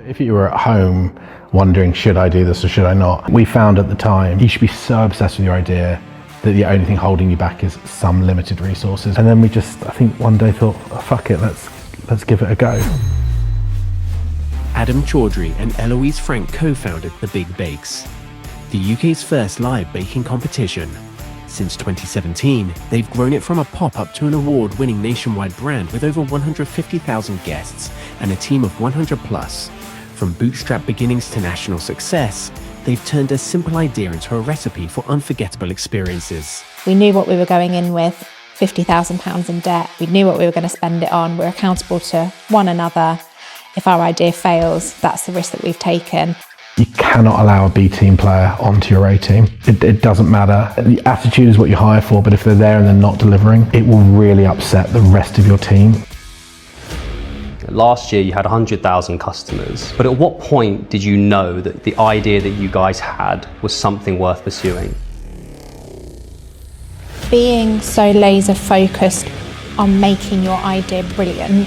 If you were at home wondering, should I do this or should I not? We found at the time, you should be so obsessed with your idea that the only thing holding you back is some limited resources. And then we just, I think one day thought, oh, fuck it, let's give it a go. Adam Chaudri and Eloise Frank co-founded The Big Bakes, the UK's first live baking competition. Since 2017, they've grown it from a pop-up to an award-winning nationwide brand with over 150,000 guests and a team of 100 plus. From bootstrap beginnings to national success, they've turned a simple idea into a recipe for unforgettable experiences. We knew what we were going in with, £50,000 in debt. We knew what we were going to spend it on. We're accountable to one another. If our idea fails, that's the risk that we've taken. You cannot allow a B team player onto your A team. It doesn't matter. The attitude is what you hire for, but if they're there and they're not delivering, it will really upset the rest of your team. Last year you had 100,000 customers, but at what point did you know that the idea that you guys had was something worth pursuing? Being so laser focused on making your idea brilliant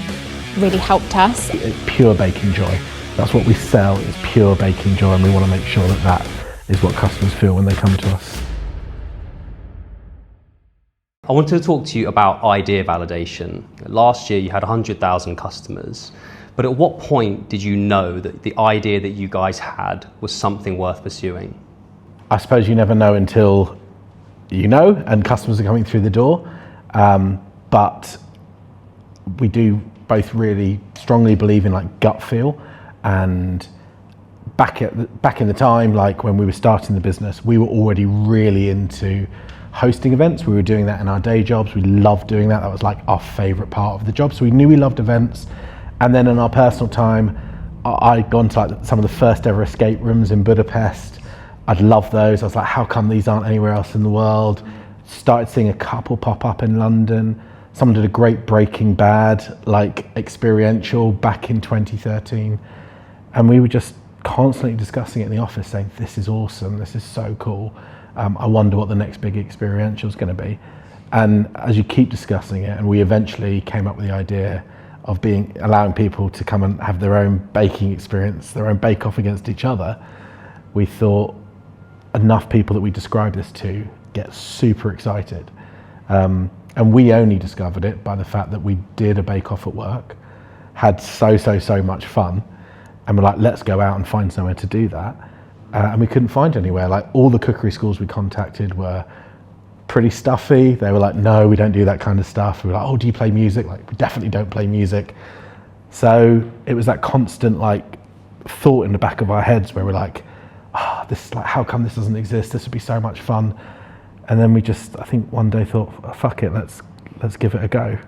really helped us. It's pure baking joy. That's what we sell, is pure baking joy, and we want to make sure that that is what customers feel when they come to us. I wanted to talk to you about idea validation. Last year you had 100,000 customers, but at what point did you know that the idea that you guys had was something worth pursuing? I suppose you never know until you know and customers are coming through the door, but we do both really strongly believe in like gut feel. And back in the time, like when we were starting the business, we were already really into hosting events. We were doing that in our day jobs. We loved doing that. That was like our favorite part of the job. So we knew we loved events. And then in our personal time, I'd gone to like some of the first ever escape rooms in Budapest. I'd loved those. I was like, how come these aren't anywhere else in the world? Started seeing a couple pop up in London. Someone did a great Breaking Bad, like experiential back in 2013. And we were just constantly discussing it in the office, saying, this is awesome, this is so cool. I wonder what the next big experiential is going to be. And as you keep discussing it, and we eventually came up with the idea of allowing people to come and have their own baking experience, their own bake-off against each other, we thought enough people that we describe this to get super excited. And we only discovered it by the fact that we did a bake-off at work, had so much fun, and we're like, let's go out and find somewhere to do that. And we couldn't find anywhere. Like all the cookery schools we contacted were pretty stuffy. They were like, no, we don't do that kind of stuff. We were like, oh, do you play music? Like, we definitely don't play music. So it was that constant like thought in the back of our heads where we're like, oh, this is like, how come this doesn't exist? This would be so much fun. And then we just, I think one day thought, oh, fuck it, let's give it a go.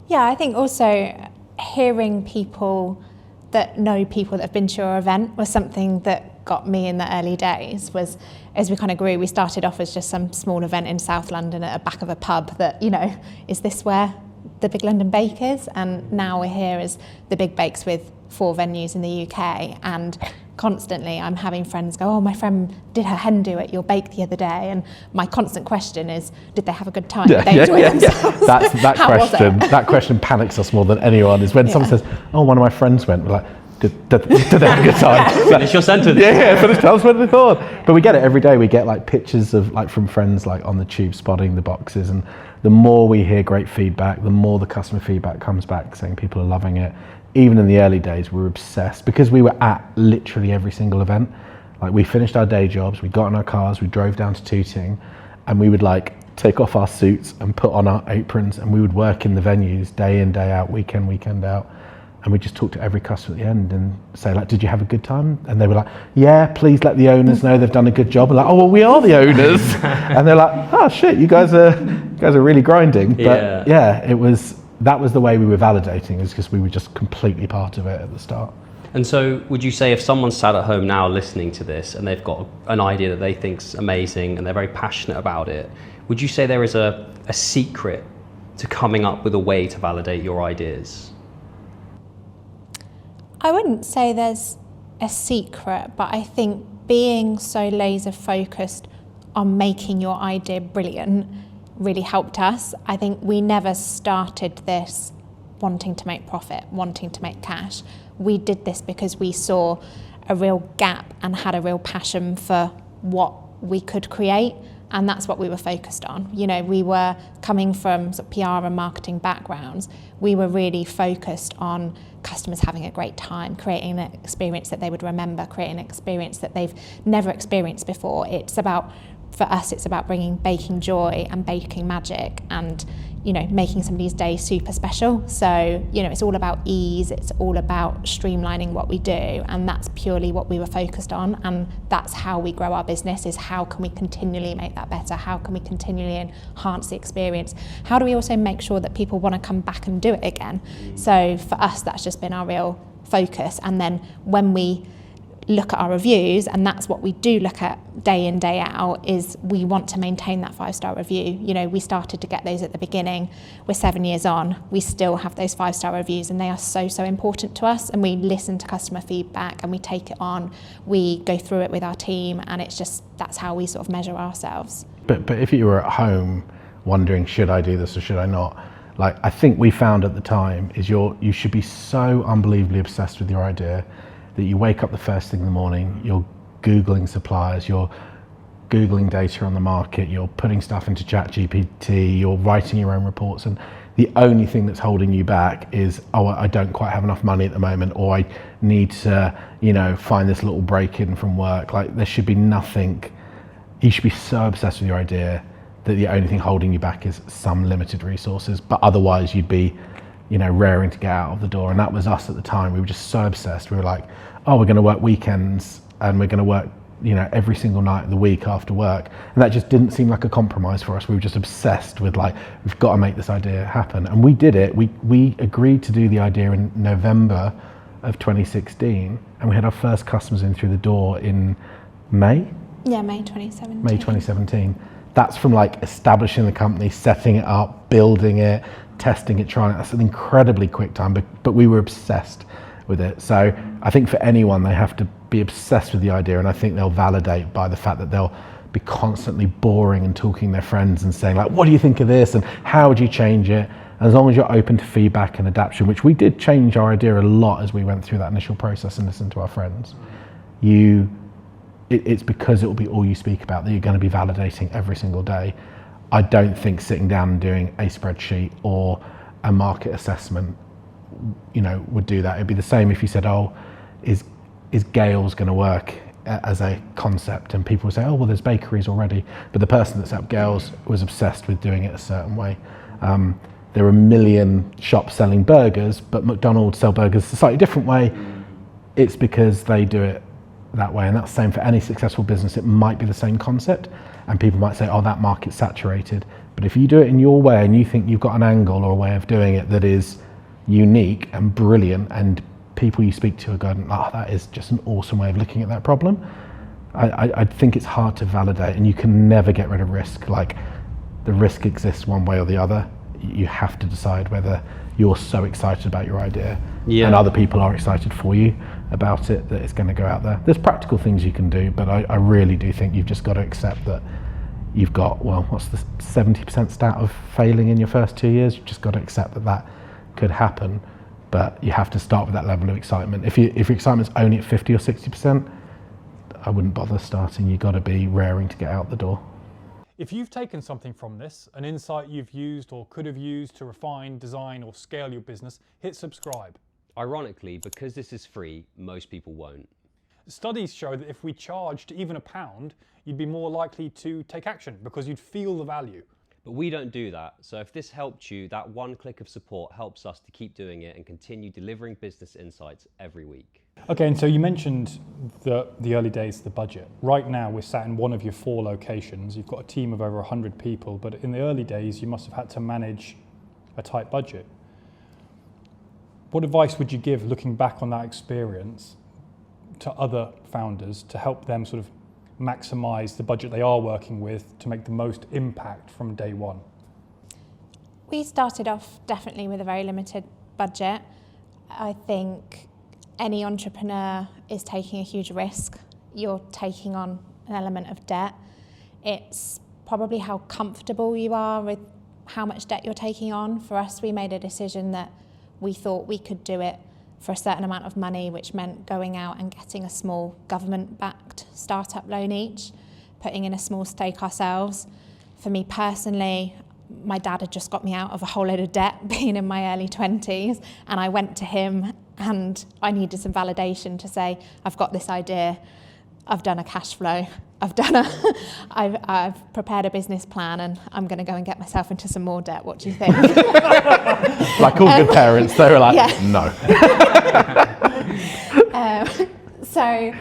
Yeah, I think also hearing people that know people that have been to your event was something that got me in the early days. Was as we kind of grew, we started off as just some small event in South London at the back of a pub that, you know, is this where the Big London Bake is? And now we're here as the Big Bakes with 4 venues in the UK, and constantly I'm having friends go, oh, my friend did her hen do at your bake the other day, and my constant question is, did they have a good time? Did they enjoy themselves? That question panics us more than anyone, is when someone says, oh, one of my friends went, we're like, did they have a good time? Finish your sentence. Finish, tell us what they thought. But we get it every day. We get like pictures of like from friends like on the tube spotting the boxes, and the more we hear great feedback, the more the customer feedback comes back saying people are loving it. Even in the early days, we were obsessed because we were at literally every single event. Like we finished our day jobs, we got in our cars, we drove down to Tooting, and we would like take off our suits and put on our aprons, and we would work in the venues day in, day out, weekend out. And we just talk to every customer at the end and say like, did you have a good time? And they were like, yeah, please let the owners know they've done a good job. And like, oh, well, we are the owners. And they're like, oh shit, you guys are really grinding. But yeah, that was the way we were validating, is because we were just completely part of it at the start. And so would you say if someone sat at home now listening to this and they've got an idea that they think's amazing and they're very passionate about it, would you say there is a secret to coming up with a way to validate your ideas? I wouldn't say there's a secret, but I think being so laser focused on making your idea brilliant really helped us. I think we never started this wanting to make profit, wanting to make cash. we did this because we saw a real gap and had a real passion for what we could create. And that's what we were focused on. You know, we were coming from sort of PR and marketing backgrounds. We were really focused on customers having a great time, creating an experience that they would remember, creating an experience that they've never experienced before. For us, it's about bringing baking joy and baking magic and, you know, making somebody's day super special. So, you know, it's all about ease, it's all about streamlining what we do, and that's purely what we were focused on, and that's how we grow our business, is how can we continually make that better, how can we continually enhance the experience, how do we also make sure that people want to come back and do it again. So for us, that's just been our real focus. And then when we look at our reviews, and that's what we do look at day in, day out, is we want to maintain that 5-star review. You know, we started to get those at the beginning. We're 7 years on. We still have those 5-star reviews, and they are so, so important to us. And we listen to customer feedback and we take it on. We go through it with our team, and it's just, that's how we sort of measure ourselves. But if you were at home wondering, should I do this or should I not? Like, I think we found at the time is you should be so unbelievably obsessed with your idea that you wake up the first thing in the morning, you're Googling suppliers, you're Googling data on the market, you're putting stuff into ChatGPT, you're writing your own reports, and the only thing that's holding you back is, oh, I don't quite have enough money at the moment, or I need to, you know, find this little break in from work. Like, there should be nothing, you should be so obsessed with your idea that the only thing holding you back is some limited resources, but otherwise you'd be, you know, raring to get out of the door. And that was us at the time. We were just so obsessed. We were like, oh, we're going to work weekends and we're going to work, you know, every single night of the week after work. And that just didn't seem like a compromise for us. We were just obsessed with, like, we've got to make this idea happen. And we did it. We agreed to do the idea in November of 2016, and we had our first customers in through the door in May? Yeah, May 2017. May 2017. That's from, like, establishing the company, setting it up, building it, testing it, trying it. That's an incredibly quick time, but we were obsessed with it. So I think for anyone, they have to be obsessed with the idea, and I think they'll validate by the fact that they'll be constantly boring and talking to their friends and saying, like, what do you think of this and how would you change it? And as long as you're open to feedback and adaptation, which we did change our idea a lot as we went through that initial process and listened to our friends, it's because it will be all you speak about that you're going to be validating every single day. I don't think sitting down and doing a spreadsheet or a market assessment, you know, would do that. It'd be the same if you said, oh, is Gales going to work as a concept? And people would say, oh, well, there's bakeries already. But the person that set up Gales was obsessed with doing it a certain way. There are a million shops selling burgers, but McDonald's sell burgers a slightly different way. It's because they do it that way. And that's the same for any successful business. It might be the same concept, and people might say, oh, that market's saturated. But if you do it in your way and you think you've got an angle or a way of doing it that is unique and brilliant, and people you speak to are going, oh, that is just an awesome way of looking at that problem, I think it's hard to validate, and you can never get rid of risk. Like, the risk exists one way or the other. You have to decide whether you're so excited about your idea and other people are excited for you about it that it's going to go out there. There's practical things you can do, but I really do think you've just got to accept that you've got, well, what's the 70% stat of failing in your first 2 years? You've just got to accept that could happen, but you have to start with that level of excitement. If your excitement's only at 50 or 60%, I wouldn't bother starting. You've got to be raring to get out the door. If you've taken something from this, an insight you've used or could have used to refine, design or scale your business, hit subscribe. Ironically, because this is free, most people won't. Studies show that if we charged even £1, you'd be more likely to take action because you'd feel the value. But we don't do that. So if this helped you, that one click of support helps us to keep doing it and continue delivering business insights every week. Okay, and so you mentioned the early days of the budget. Right now, we're sat in one of your 4 locations. You've got a team of over 100 people, but in the early days, you must have had to manage a tight budget. What advice would you give, looking back on that experience, to other founders to help them sort of maximize the budget they are working with to make the most impact from day one? We started off definitely with a very limited budget. I think any entrepreneur is taking a huge risk. You're taking on an element of debt. It's probably how comfortable you are with how much debt you're taking on. For us, we made a decision that we thought we could do it for a certain amount of money, which meant going out and getting a small government-backed startup loan each, putting in a small stake ourselves. For me personally, my dad had just got me out of a whole load of debt being in my early 20s, and I went to him and I needed some validation to say, I've got this idea, I've done a cash flow, I've prepared a business plan, and I'm going to go and get myself into some more debt. What do you think? Like all good parents, they were like, no. So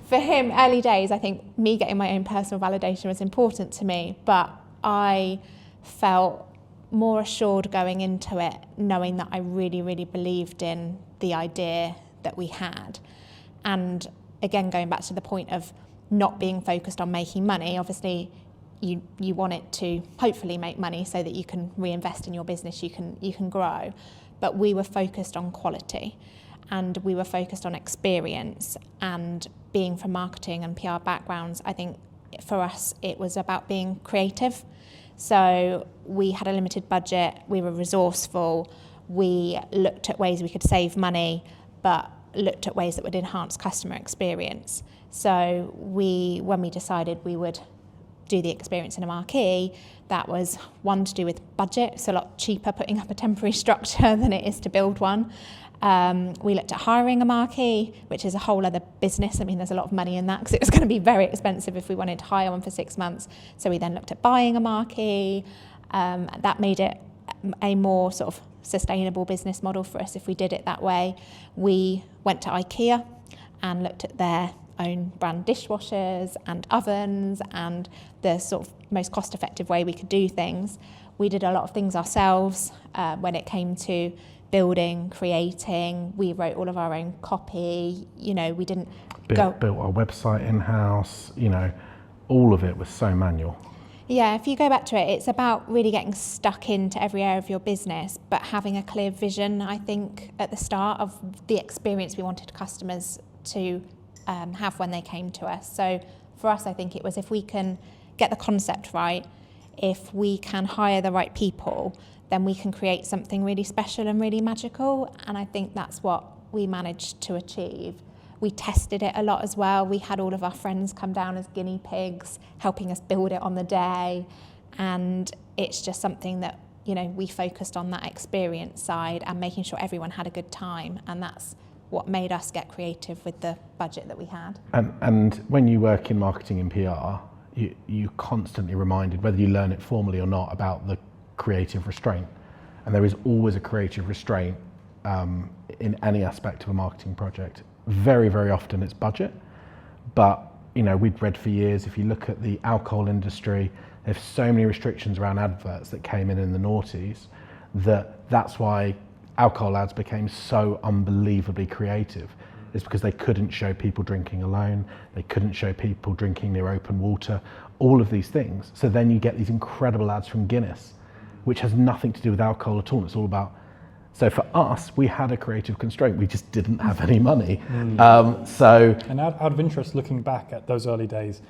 for him, early days, I think me getting my own personal validation was important to me, but I felt more assured going into it, knowing that I really, really believed in the idea that we had. And again, going back to the point of not being focused on making money, obviously you want it to hopefully make money so that you can reinvest in your business, you can grow. But we were focused on quality, and we were focused on experience, and being from marketing and PR backgrounds, I think for us it was about being creative. So we had a limited budget, we were resourceful, we looked at ways we could save money, but looked at ways that would enhance customer experience. So when we decided we would do the experience in a marquee, that was one to do with budget. It's a lot cheaper putting up a temporary structure than it is to build one. We looked at hiring a marquee, which is a whole other business. I mean, there's a lot of money in that because it was going to be very expensive if we wanted to hire one for 6 months. So we then looked at buying a marquee. That made it a more sort of sustainable business model for us if we did it that way. We went to IKEA and looked at their own brand dishwashers and ovens and the sort of most cost-effective way we could do things. We did a lot of things ourselves when it came to building, creating. We wrote all of our own copy. You know, we didn't built our website in-house. You know, all of it was so manual. Yeah, if you go back to it, it's about really getting stuck into every area of your business, but having a clear vision, I think, at the start of the experience we wanted customers to have when they came to us. So for us, I think it was if we can get the concept right, if we can hire the right people, then we can create something really special and really magical. And I think that's what we managed to achieve. We tested it a lot as well. We had all of our friends come down as guinea pigs, helping us build it on the day. And it's just something that, you know, we focused on that experience side and making sure everyone had a good time. And that's what made us get creative with the budget that we had. And when you work in marketing and PR, you're constantly reminded, whether you learn it formally or not, about the creative restraint. And there is always a creative restraint in any aspect of a marketing project. Very, very often it's budget. But, you know, we'd read for years, if you look at the alcohol industry, there's so many restrictions around adverts that came in the noughties that's why alcohol ads became so unbelievably creative. It's because they couldn't show people drinking alone, they couldn't show people drinking near open water, all of these things. So then you get these incredible ads from Guinness, which has nothing to do with alcohol at all. It's all about, so for us, we had a creative constraint, we just didn't have any money. And out of interest, looking back at those early days,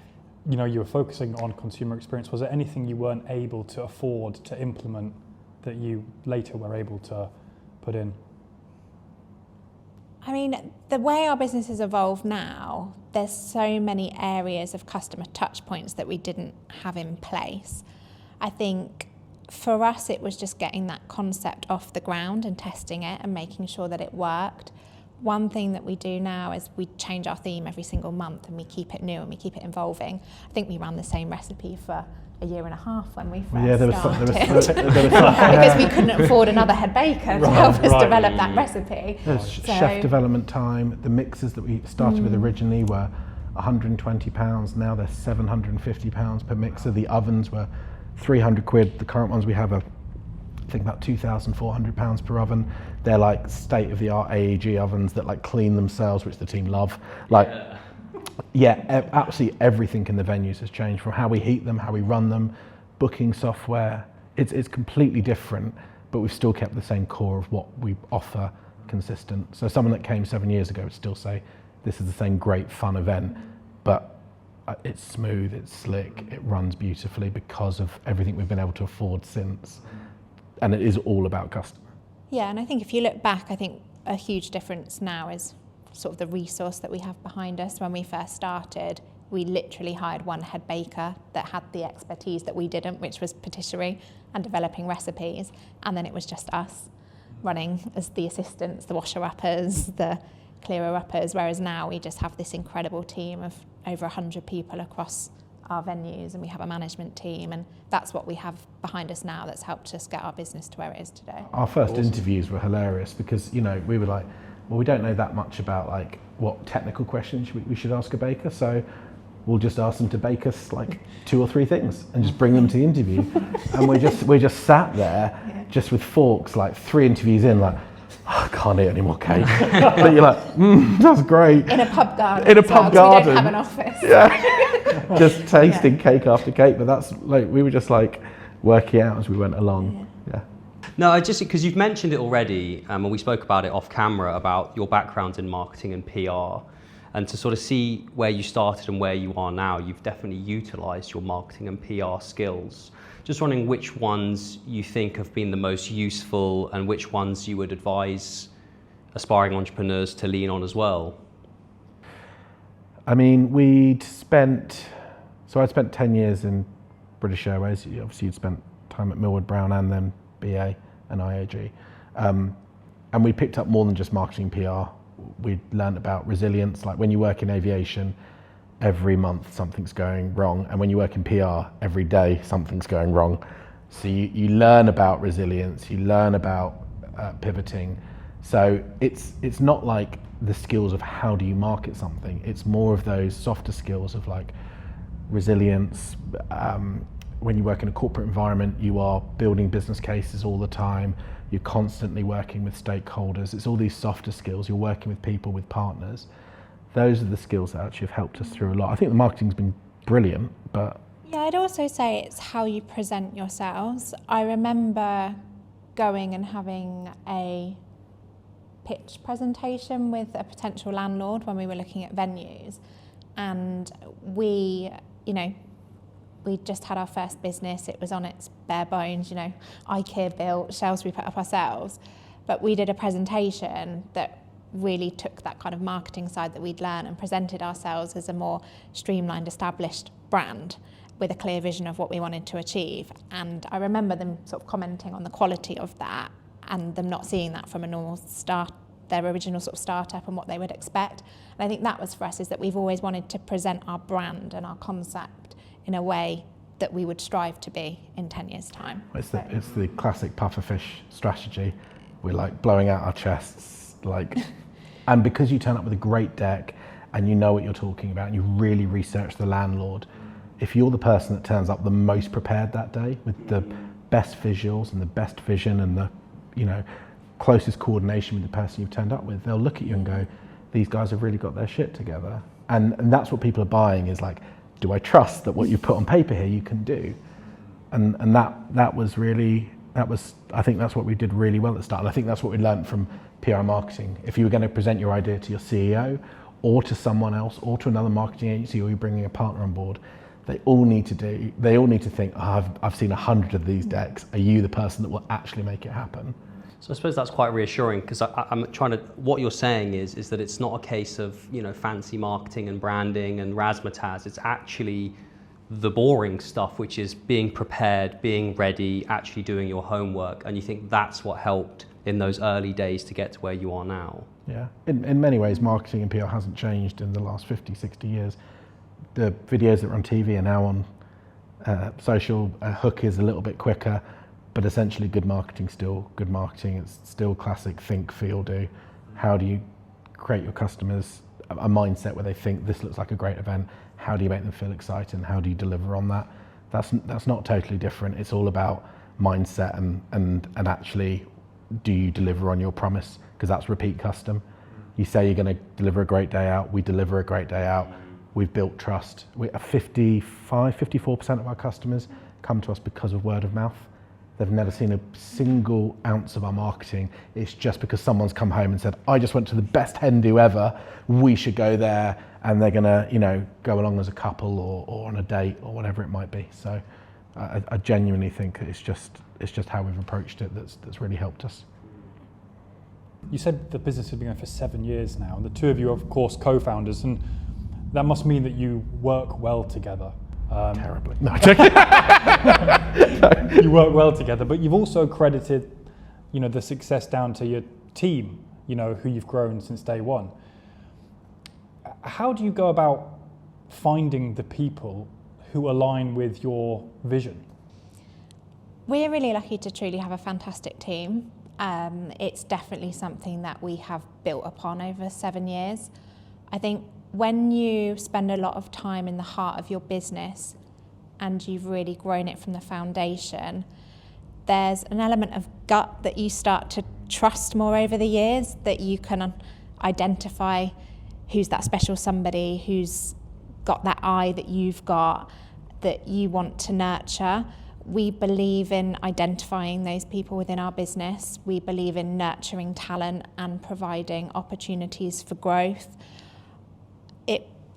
you know, you were focusing on consumer experience. Was there anything you weren't able to afford to implement that you later were able to put in? I mean, the way our business has evolved now, there's so many areas of customer touch points that we didn't have in place. I think for us, it was just getting that concept off the ground and testing it and making sure that it worked. One thing that we do now is we change our theme every single month and we keep it new and we keep it evolving. I think we ran the same recipe for a year and a half when we first started. Because we couldn't afford another head baker to help us develop that recipe. There's chef development time. The mixers that we started with originally were £120. Now they're £750 per mixer. The ovens were £300. The current ones we have are, I think, about £2,400 per oven. They're like state-of-the-art AEG ovens that like clean themselves, which the team love. Absolutely everything in the venues has changed, from how we heat them, how we run them, booking software. It's completely different, but we've still kept the same core of what we offer consistent. So someone that came 7 years ago would still say, this is the same great fun event, but it's smooth, it's slick, it runs beautifully because of everything we've been able to afford since. And it is all about customer. Yeah, and I think if you look back, I think a huge difference now is sort of the resource that we have behind us. When we first started, we literally hired one head baker that had the expertise that we didn't, which was patisserie and developing recipes. And then it was just us running as the assistants, the washer-uppers, the clearer-uppers, whereas now we just have this incredible team of over 100 people across our venues, and we have a management team, and that's what we have behind us now that's helped us get our business to where it is today. Our first interviews were hilarious because, you know, we were like, well, we don't know that much about like what technical questions we should ask a baker, so we'll just ask them to bake us like 2 or 3 things and just bring them to the interview. And we just sat there just with forks, like 3 interviews in, like, oh, I can't eat any more cake. But you're like, that's great. In a pub garden. In a pub garden. We don't have an office. Yeah. Just tasting cake after cake. But that's like, we were just like working out as we went along. Yeah. No, I just, because you've mentioned it already, and we spoke about it off camera, about your background in marketing and PR. And to sort of see where you started and where you are now, you've definitely utilised your marketing and PR skills. Just wondering which ones you think have been the most useful and which ones you would advise aspiring entrepreneurs to lean on as well. I mean, I spent 10 years in British Airways. Obviously, you'd spent time at Millward Brown and then BA and IAG. And we picked up more than just marketing PR. We learned about resilience. Like when you work in aviation, every month something's going wrong. And when you work in PR, every day something's going wrong. So you learn about resilience, you learn about pivoting. So it's not like the skills of how do you market something. It's more of those softer skills of like resilience. When you work in a corporate environment, you are building business cases all the time. You're constantly working with stakeholders. It's all these softer skills. You're working with people, with partners. Those are the skills that actually have helped us through a lot. I think the marketing's been brilliant, but... Yeah, I'd also say it's how you present yourselves. I remember going and having a pitch presentation with a potential landlord when we were looking at venues. And we just had our first business. It was on its bare bones, IKEA built, shelves we put up ourselves. But we did a presentation that really took that kind of marketing side that we'd learned and presented ourselves as a more streamlined, established brand with a clear vision of what we wanted to achieve. And I remember them sort of commenting on the quality of that and them not seeing that from a normal their original sort of startup and what they would expect. And I think that was for us, is that we've always wanted to present our brand and our concept in a way that we would strive to be in 10 years' time. It's the classic pufferfish strategy. We're like blowing out our chests, like, and because you turn up with a great deck and you know what you're talking about and you really research the landlord, if you're the person that turns up the most prepared that day with the best visuals and the best vision and the, closest coordination with the person you've turned up with, they'll look at you and go, these guys have really got their shit together. And that's what people are buying, is like, do I trust that what you put on paper here you can do? And that was I think that's what we did really well at the start. And I think that's what we learned from PR marketing. If you were going to present your idea to your CEO or to someone else or to another marketing agency, or you're bringing a partner on board, they all need to think, I've seen 100 of these decks. Are you the person that will actually make it happen? So I suppose that's quite reassuring, because what you're saying is that it's not a case of, fancy marketing and branding and razzmatazz. It's actually the boring stuff, which is being prepared, being ready, actually doing your homework. And you think that's what helped in those early days to get to where you are now. Yeah, in many ways, marketing and PR hasn't changed in the last 50, 60 years. The videos that are on TV are now on social. Hook is a little bit quicker, but essentially good marketing still good marketing. It's still classic think, feel, do. How do you create your customers a mindset where they think this looks like a great event? How do you make them feel excited, and how do you deliver on that? That's not totally different. It's all about mindset and actually, do you deliver on your promise? Because that's repeat custom. You say you're going to deliver a great day out, we deliver a great day out. We've built trust. 54% of our customers come to us because of word of mouth. They've never seen a single ounce of our marketing. It's just because someone's come home and said, I just went to the best hen do ever, we should go there, and they're gonna, go along as a couple or on a date or whatever it might be. So I genuinely think it's just how we've approached it that's really helped us. You said the business has been going for 7 years now, and the two of you are, of course, co-founders, and that must mean that you work well together. Terribly. No, I'm joking. You work well together, but you've also credited, the success down to your team, who you've grown since day one. How do you go about finding the people who align with your vision? We're really lucky to truly have a fantastic team. It's definitely something that we have built upon over 7 years. I think when you spend a lot of time in the heart of your business and you've really grown it from the foundation, there's an element of gut that you start to trust more over the years, that you can identify who's that special somebody, who's got that eye that you've got, that you want to nurture. We believe in identifying those people within our business. We believe in nurturing talent and providing opportunities for growth.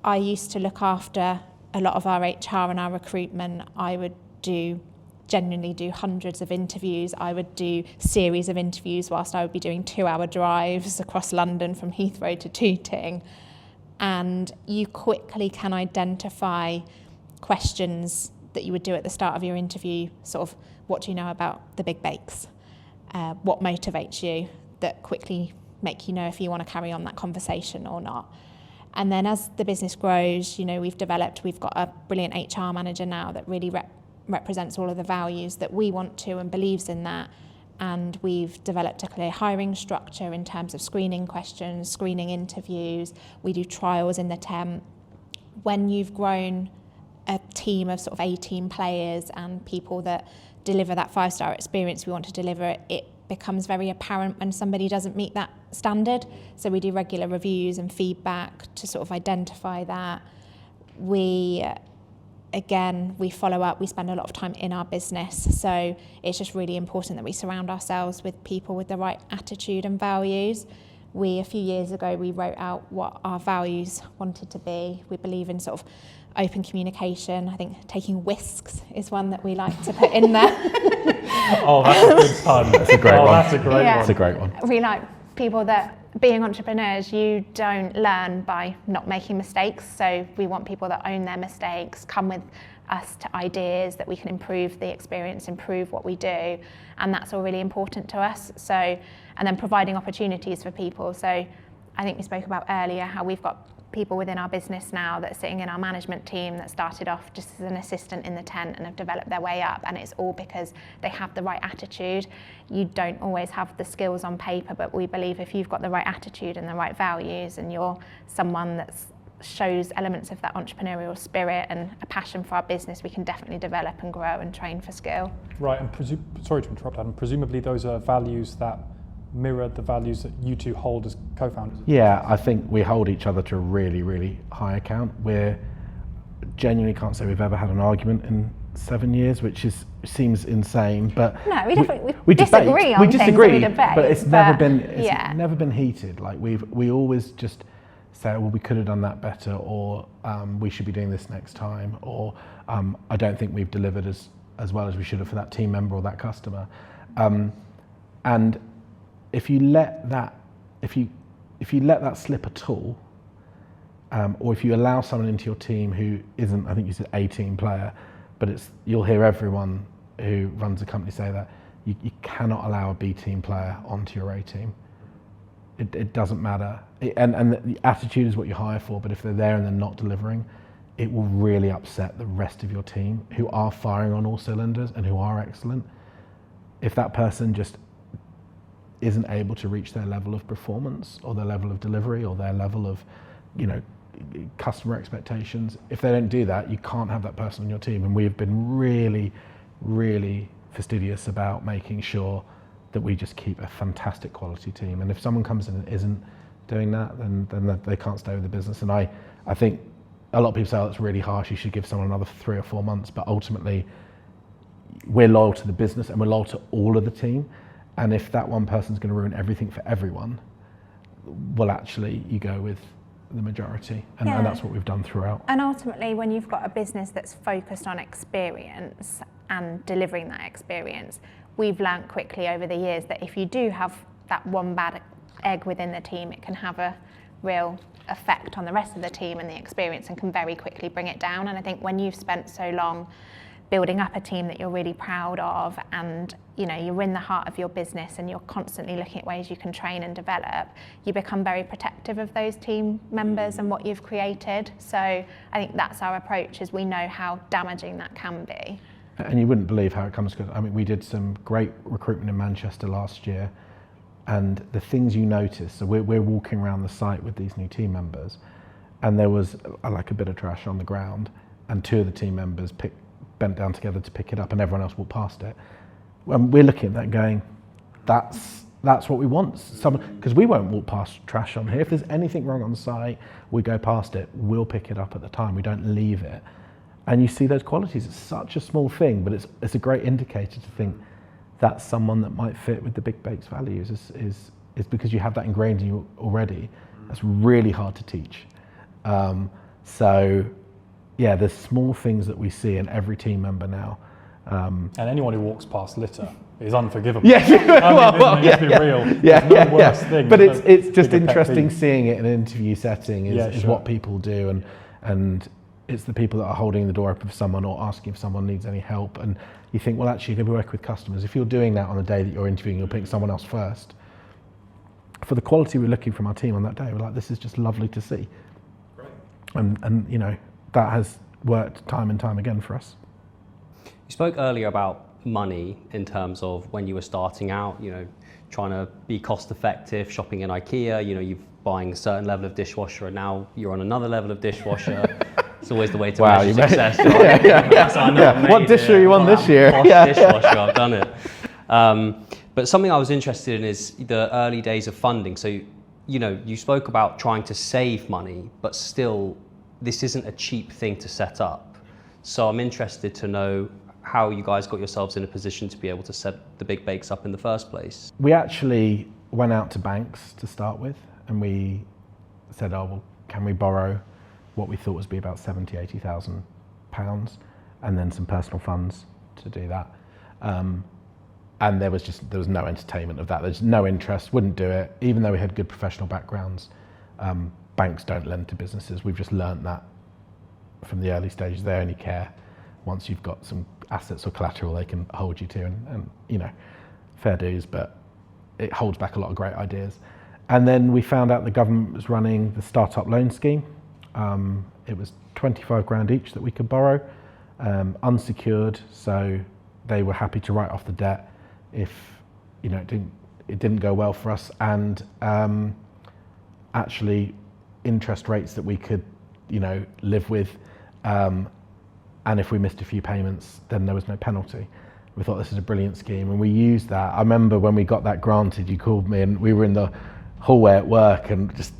I used to look after a lot of our HR and our recruitment. I would genuinely do hundreds of interviews. I would do series of interviews whilst I would be doing 2-hour drives across London from Heathrow to Tooting. And you quickly can identify questions that you would do at the start of your interview, sort of, what do you know about the big bakes? What motivates you, that quickly make you know if you want to carry on that conversation or not. And then as the business grows, we've got a brilliant HR manager now that really represents all of the values that we want to and believes in that. And we've developed a clear hiring structure in terms of screening questions, screening interviews. We do trials in the temp. When you've grown a team of sort of 18 players and people that deliver that 5-star experience we want to deliver, it becomes very apparent when somebody doesn't meet that standard. So we do regular reviews and feedback to sort of identify that. We follow up, we spend a lot of time in our business. So it's just really important that we surround ourselves with people with the right attitude and values. A few years ago, we wrote out what our values wanted to be. We believe in sort of open communication. I think taking whisks is one that we like to put in there. Oh, that's a good pun. That's a great one. That's a great one. That's a great one. We like people that, being entrepreneurs, you don't learn by not making mistakes. So we want people that own their mistakes, come with us to ideas that we can improve the experience, improve what we do. And that's all really important to us. So, and then providing opportunities for people. So I think we spoke about earlier how we've got people within our business now that are sitting in our management team that started off just as an assistant in the tent and have developed their way up, and it's all because they have the right attitude. You don't always have the skills on paper, but we believe if you've got the right attitude and the right values and you're someone that shows elements of that entrepreneurial spirit and a passion for our business, we can definitely develop and grow and train for skill. Right, and sorry to interrupt, Adam, presumably those are values that mirror the values that you two hold as co-founders? Yeah, I think we hold each other to a really, really high account. We're genuinely can't say we've ever had an argument in 7 years, which seems insane. But no, we disagree on things, we debate, but it's never been heated. Like we always just say, well, we could have done that better, or we should be doing this next time, or I don't think we've delivered as well as we should have for that team member or that customer. And if you let that slip at all, or if you allow someone into your team who isn't, I think you said a team player, but you'll hear everyone who runs a company say that you cannot allow a B team player onto your A team. It doesn't matter, and the attitude is what you hire for. But if they're there and they're not delivering, it will really upset the rest of your team who are firing on all cylinders and who are excellent. If that person just isn't able to reach their level of performance or their level of delivery or their level of, customer expectations, if they don't do that, you can't have that person on your team. And we've been really, really fastidious about making sure that we just keep a fantastic quality team. And if someone comes in and isn't doing that, then they can't stay with the business. And I think a lot of people say, oh, it's really harsh, you should give someone another 3 or 4 months, but ultimately we're loyal to the business and we're loyal to all of the team. And if that one person's going to ruin everything for everyone, well, actually, you go with the majority. And that's what we've done throughout. And ultimately, when you've got a business that's focused on experience and delivering that experience, we've learnt quickly over the years that if you do have that one bad egg within the team, it can have a real effect on the rest of the team and the experience, and can very quickly bring it down. And I think when you've spent so long building up a team that you're really proud of, and you're in the heart of your business and you're constantly looking at ways you can train and develop, you become very protective of those team members and what you've created. So I think that's our approach, is we know how damaging that can be. And you wouldn't believe how it comes together. I mean, we did some great recruitment in Manchester last year, and the things you notice, so we're walking around the site with these new team members, and there was like a bit of trash on the ground, and two of the team members bent down together to pick it up, and everyone else walked past it. We're looking at that going, that's what we want. Because we won't walk past trash on here. If there's anything wrong on site, we go past it, we'll pick it up at the time, we don't leave it. And you see those qualities. It's such a small thing, but it's a great indicator to think that's someone that might fit with the Big Bakes values, is because you have that ingrained in you already. That's really hard to teach. So yeah, there's small things that we see in every team member now. And anyone who walks past litter is unforgivable. Yeah, Let's be real. There's no worse thing. But it's just interesting seeing it in an interview setting is sure. what people do, and it's the people that are holding the door open for someone or asking if someone needs any help. And you think, well, actually, you're going to be working with customers. If you're doing that on the day that you're interviewing, you're putting someone else first. For the quality we're looking from our team on that day, we're like, this is just lovely to see. Great. And that has worked time and time again for us. You spoke earlier about money in terms of when you were starting out, trying to be cost effective, shopping in IKEA, you're buying a certain level of dishwasher, and now you're on another level of dishwasher. It's always the way to measure success. Right? What dish are you on this year? Dishwasher, I've done it. But something I was interested in is the early days of funding. So, you spoke about trying to save money, but still, this isn't a cheap thing to set up. So I'm interested to know how you guys got yourselves in a position to be able to set the Big Bakes up in the first place. We actually went out to banks to start with, and we said, can we borrow what we thought was be about £70,000-80,000, and then some personal funds to do that. And there was no entertainment of that. There's no interest, wouldn't do it, even though we had good professional backgrounds. Banks don't lend to businesses. We've just learnt that from the early stages. They only care once you've got some assets or collateral they can hold you to, and fair dues, but it holds back a lot of great ideas. And then we found out the government was running the startup loan scheme. It was 25 grand each that we could borrow, unsecured, so they were happy to write off the debt if it didn't go well for us, and actually interest rates that we could live with, and if we missed a few payments then there was no penalty. We thought this is a brilliant scheme, and we used that. I remember when we got that granted, you called me and we were in the hallway at work and just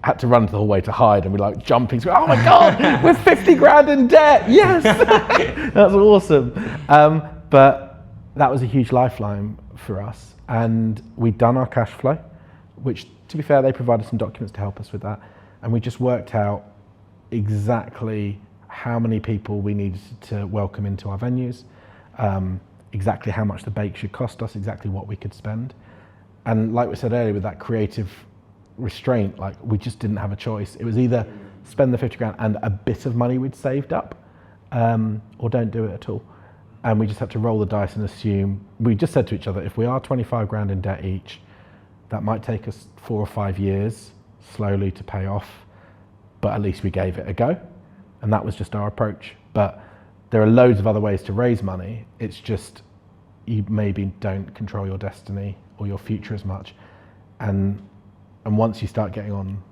had to run to the hallway to hide, and we're jumping, oh my God, we're 50 grand in debt, yes. That's awesome. But that was a huge lifeline for us, and we'd done our cash flow, which, to be fair, they provided some documents to help us with that, and we just worked out exactly how many people we needed to welcome into our venues, exactly how much the bake should cost us, exactly what we could spend. And like we said earlier, with that creative restraint, we just didn't have a choice. It was either spend the 50 grand and a bit of money we'd saved up, or don't do it at all. And we just had to roll the dice and assume, we just said to each other, if we are 25 grand in debt each, that might take us 4 or 5 years slowly to pay off, but at least we gave it a go. And that was just our approach. But there are loads of other ways to raise money. It's just, you maybe don't control your destiny or your future as much. And once you start getting on,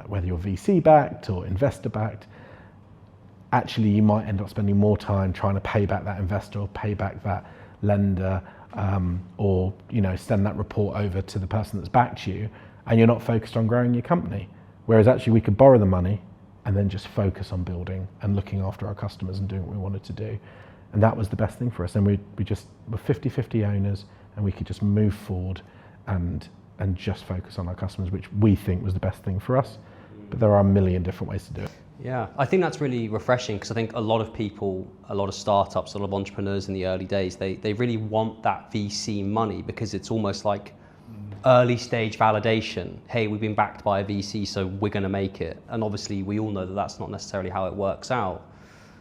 whether you're VC backed or investor backed, actually you might end up spending more time trying to pay back that investor or pay back that lender, or send that report over to the person that's backed you, and you're not focused on growing your company. Whereas actually we could borrow the money and then just focus on building and looking after our customers and doing what we wanted to do. And that was the best thing for us. And we just were 50-50 owners, and we could just move forward and just focus on our customers, which we think was the best thing for us. But there are a million different ways to do it. Yeah, I think that's really refreshing, because I think a lot of people, a lot of startups, a lot of entrepreneurs in the early days, they really want that VC money, because it's almost like early stage validation. Hey, we've been backed by a VC, so we're going to make it. And obviously we all know that that's not necessarily how it works out.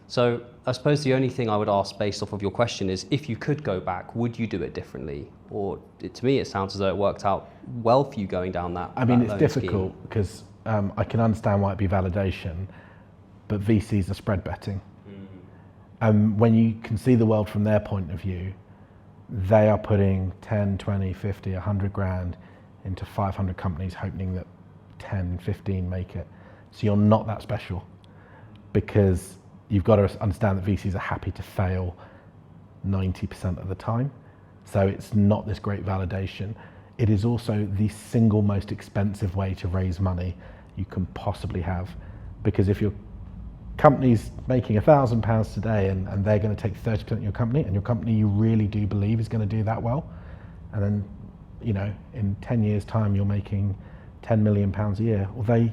So I suppose the only thing I would ask based off of your question is, if you could go back, would you do it differently? Or to me, it sounds as though it worked out well for you going down that. I mean, it's difficult because I can understand why it'd be validation, but VCs are spread betting. When you can see the world from their point of view, they are putting 10, 20, 50, 100 grand into 500 companies, hoping that 10, 15 make it. So you're not that special, because you've got to understand that VCs are happy to fail 90% of the time. So it's not this great validation. It is also the single most expensive way to raise money you can possibly have, because if your company's making £1,000 today and they're going to take 30% of your company, and your company you really do believe is going to do that well, and then, you know, in 10 years time you're making £10 million a year, well,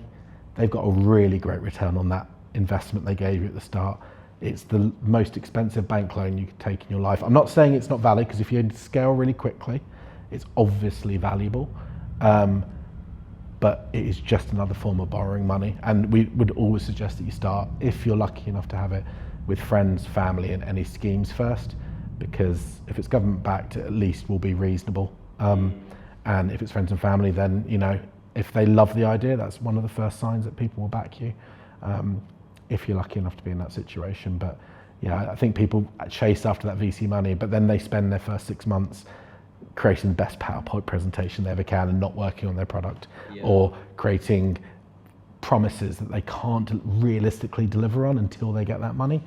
they've got a really great return on that investment they gave you at the start. It's the most expensive bank loan you could take in your life. I'm not saying it's not valid, because if you scale really quickly, it's obviously valuable, but it is just another form of borrowing money. And we would always suggest that you start, if you're lucky enough to have it, with friends, family, and any schemes first, because if it's government backed, it at least will be reasonable. And if it's friends and family, then, you know, if they love the idea, that's one of the first signs that people will back you, if you're lucky enough to be in that situation. But yeah, I think people chase after that VC money, but then they spend their first 6 months creating the best PowerPoint presentation they ever can and not working on their product, or creating promises that they can't realistically deliver on until they get that money.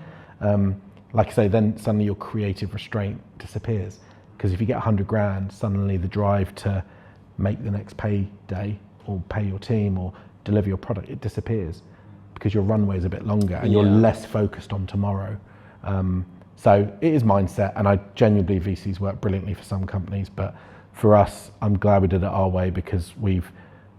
Like I say, then suddenly your creative restraint disappears, because if you get 100 grand, suddenly the drive to make the next payday or pay your team or deliver your product, it disappears, because your runway is a bit longer and you're less focused on tomorrow. So it is mindset, and I genuinely believe VCs work brilliantly for some companies, but for us, I'm glad we did it our way, because we've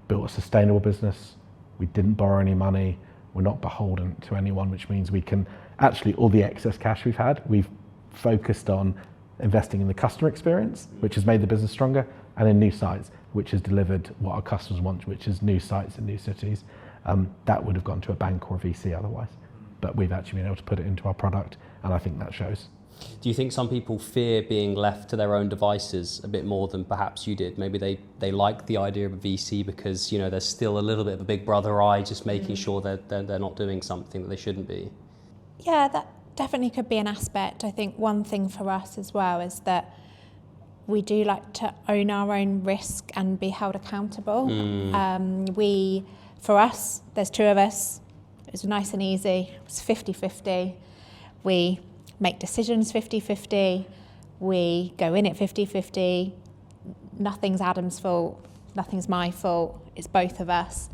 built a sustainable business. We didn't borrow any money. We're not beholden to anyone, which means we can actually, all the excess cash we've had, we've focused on investing in the customer experience, which has made the business stronger, and in new sites, which has delivered what our customers want, which is new sites in new cities. That would have gone to a bank or a VC otherwise, but we've actually been able to put it into our product, and I think that shows. Do you think some people fear being left to their own devices a bit more than perhaps you did? Maybe they like the idea of a VC because, you know, there's still a little bit of a big brother eye, just making sure that they're not doing something that they shouldn't be. Yeah, that definitely could be an aspect. I think one thing for us as well is that we do like to own our own risk and be held accountable. For us, there's two of us. It was nice and easy. It was 50-50. We make decisions 50-50. We go in at 50-50. Nothing's Adam's fault. Nothing's my fault. It's both of us.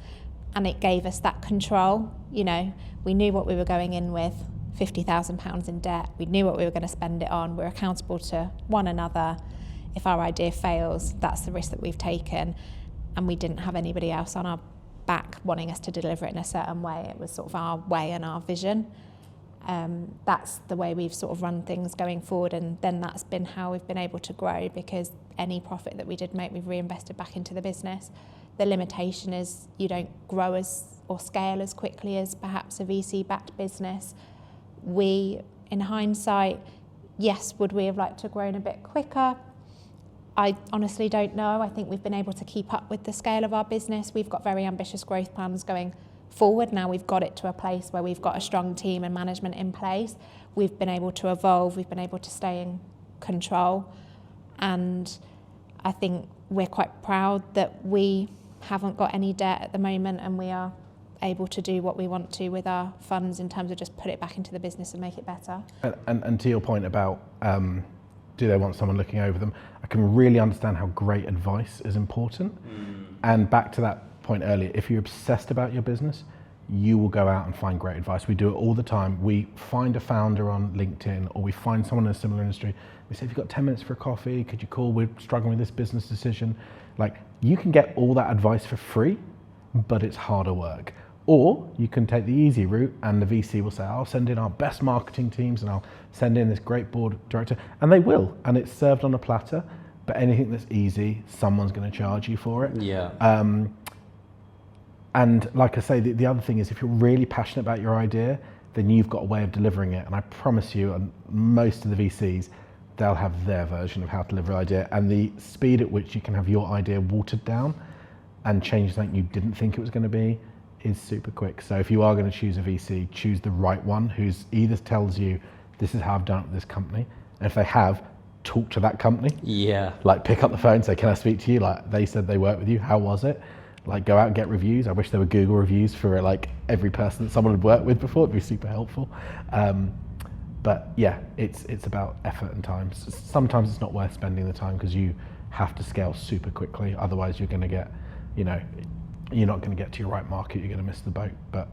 And it gave us that control. You know, we knew what we were going in with, £50,000 in debt. We knew what we were going to spend it on. We're accountable to one another. If our idea fails, that's the risk that we've taken. And we didn't have anybody else on our back wanting us to deliver it in a certain way. It was sort of our way and our vision. That's the way we've sort of run things going forward, and then that's been how we've been able to grow, because any profit that we did make, we've reinvested back into the business. The limitation is you don't grow or scale as quickly as perhaps a VC-backed business. We, in hindsight, yes, would we have liked to have grown a bit quicker? I honestly don't know. I think we've been able to keep up with the scale of our business. We've got very ambitious growth plans going forward. Now we've got it to a place where we've got a strong team and management in place. We've been able to evolve. We've been able to stay in control. And I think we're quite proud that we haven't got any debt at the moment, and we are able to do what we want to with our funds in terms of just put it back into the business and make it better. And to your point about do they want someone looking over them, I can really understand how great advice is important. And back to that point earlier, if you're obsessed about your business, you will go out and find great advice. We do it all the time. We find a founder on LinkedIn, or we find someone in a similar industry. We say, if you've got 10 minutes for a coffee, could you call? We're struggling with this business decision. Like, you can get all that advice for free, but it's harder work. Or you can take the easy route, and the VC will say, I'll send in our best marketing teams and I'll send in this great board director, and they will, and it's served on a platter. but anything that's easy, someone's going to charge you for it. Yeah. And like I say, the other thing is, if you're really passionate about your idea, then you've got a way of delivering it. And I promise you, and most of the VCs, they'll have their version of how to deliver an idea, and the speed at which you can have your idea watered down and change something you didn't think it was going to be is super quick. So if you are going to choose a VC, choose the right one who's either tells you, this is how I've done it with this company, and if they have, talk to that company. Yeah. Like, pick up the phone, say, can I speak to you? Like, they said they worked with you, how was it? Like, go out and get reviews. I wish there were Google reviews for like every person that someone had worked with before. It'd be super helpful. But yeah, it's about effort and time. Sometimes it's not worth spending the time because you have to scale super quickly. Otherwise, you're going to get, you're not going to get to your right market. You're going to miss the boat. But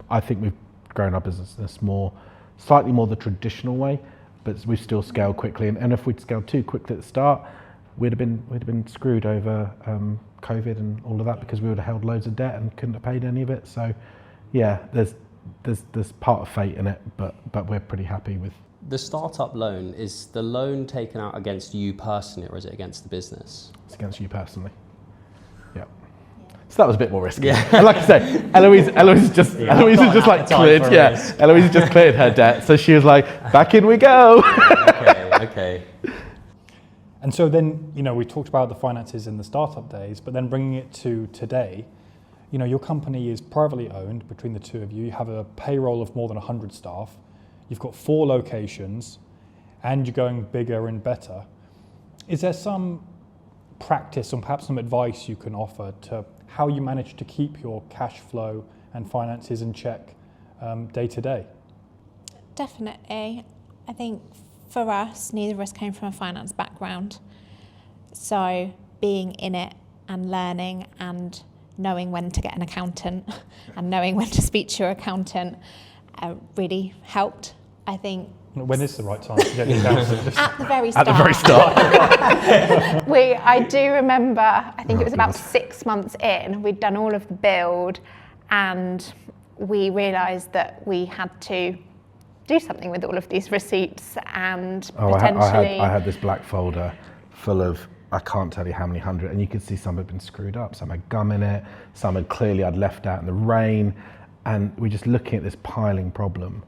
I think we've grown our business in a slightly more the traditional way, but we've still scaled quickly. And if we'd scaled too quickly at the start, we'd have been screwed over COVID and all of that, because we would have held loads of debt and couldn't have paid any of it. So yeah, there's part of fate in it, but we're pretty happy with. The startup loan, is the loan taken out against you personally, or is it against the business? It's against you personally. Yeah. So that was a bit more risky. Yeah. And like I say, Eloise has just like cleared. Yeah. Eloise has just cleared her debt, so she was like, back in we go. Okay. And so then, we talked about the finances in the startup days, but then bringing it to today, your company is privately owned between the two of you. You have a payroll of more than 100 staff. You've got 4 locations, and you're going bigger and better. Is there some practice or perhaps some advice you can offer to how you manage to keep your cash flow and finances in check day to day? Definitely. I think for us, neither of us came from a finance background. So being in it and learning and knowing when to get an accountant and knowing when to speak to your accountant really helped, I think. When is the right time to get an accountant? At the very start. At the very start. I do remember, I think it was about 6 months in, we'd done all of the build, and we realised that we had to do something with all of these receipts and potentially. I had this black folder full of, I can't tell you how many hundred, and you could see some had been screwed up, some had gum in it, some had clearly I'd left out in the rain, and we're just looking at this piling problem.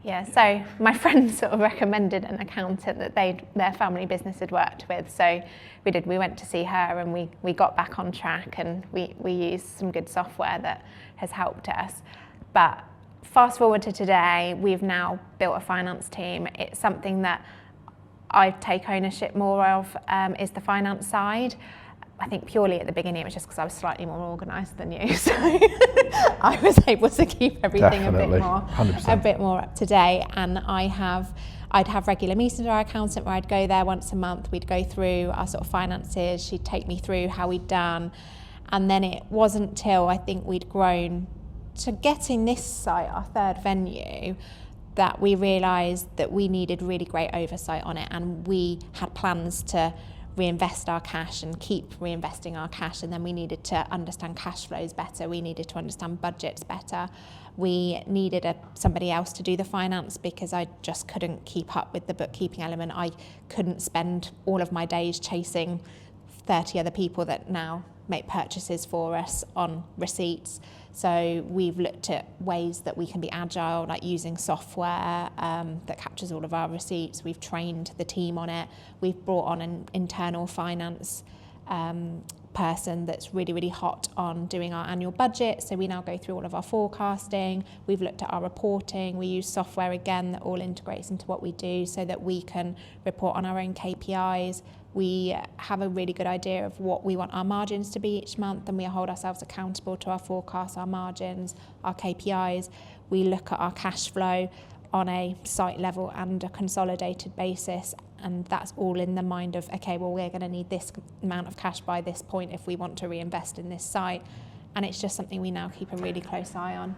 Yeah, so my friend sort of recommended an accountant that their family business had worked with, so we went to see her, and we got back on track, and we used some good software that has helped us. But fast forward to today, we've now built a finance team. It's something that I take ownership more of, is the finance side. I think purely at the beginning it was just because I was slightly more organised than you, so I was able to keep everything Definitely. a bit more up to date. And I'd have regular meetings with our accountant where I'd go there once a month. We'd go through our sort of finances. She'd take me through how we'd done, and then it wasn't till I think we'd grown to getting this site, our third venue, that we realised that we needed really great oversight on it, and we had plans to reinvest our cash and keep reinvesting our cash, and then we needed to understand cash flows better, we needed to understand budgets better, we needed somebody else to do the finance because I just couldn't keep up with the bookkeeping element. I couldn't spend all of my days chasing 30 other people that now make purchases for us on receipts. So we've looked at ways that we can be agile, like using software that captures all of our receipts. We've trained the team on it. We've brought on an internal finance person that's really, really hot on doing our annual budget. So we now go through all of our forecasting. We've looked at our reporting. We use software again that all integrates into what we do so that we can report on our own KPIs. We have a really good idea of what we want our margins to be each month, and we hold ourselves accountable to our forecasts, our margins, our KPIs. We look at our cash flow on a site level and a consolidated basis, and that's all in the mind of, okay, well, we're going to need this amount of cash by this point if we want to reinvest in this site. And it's just something we now keep a really close eye on.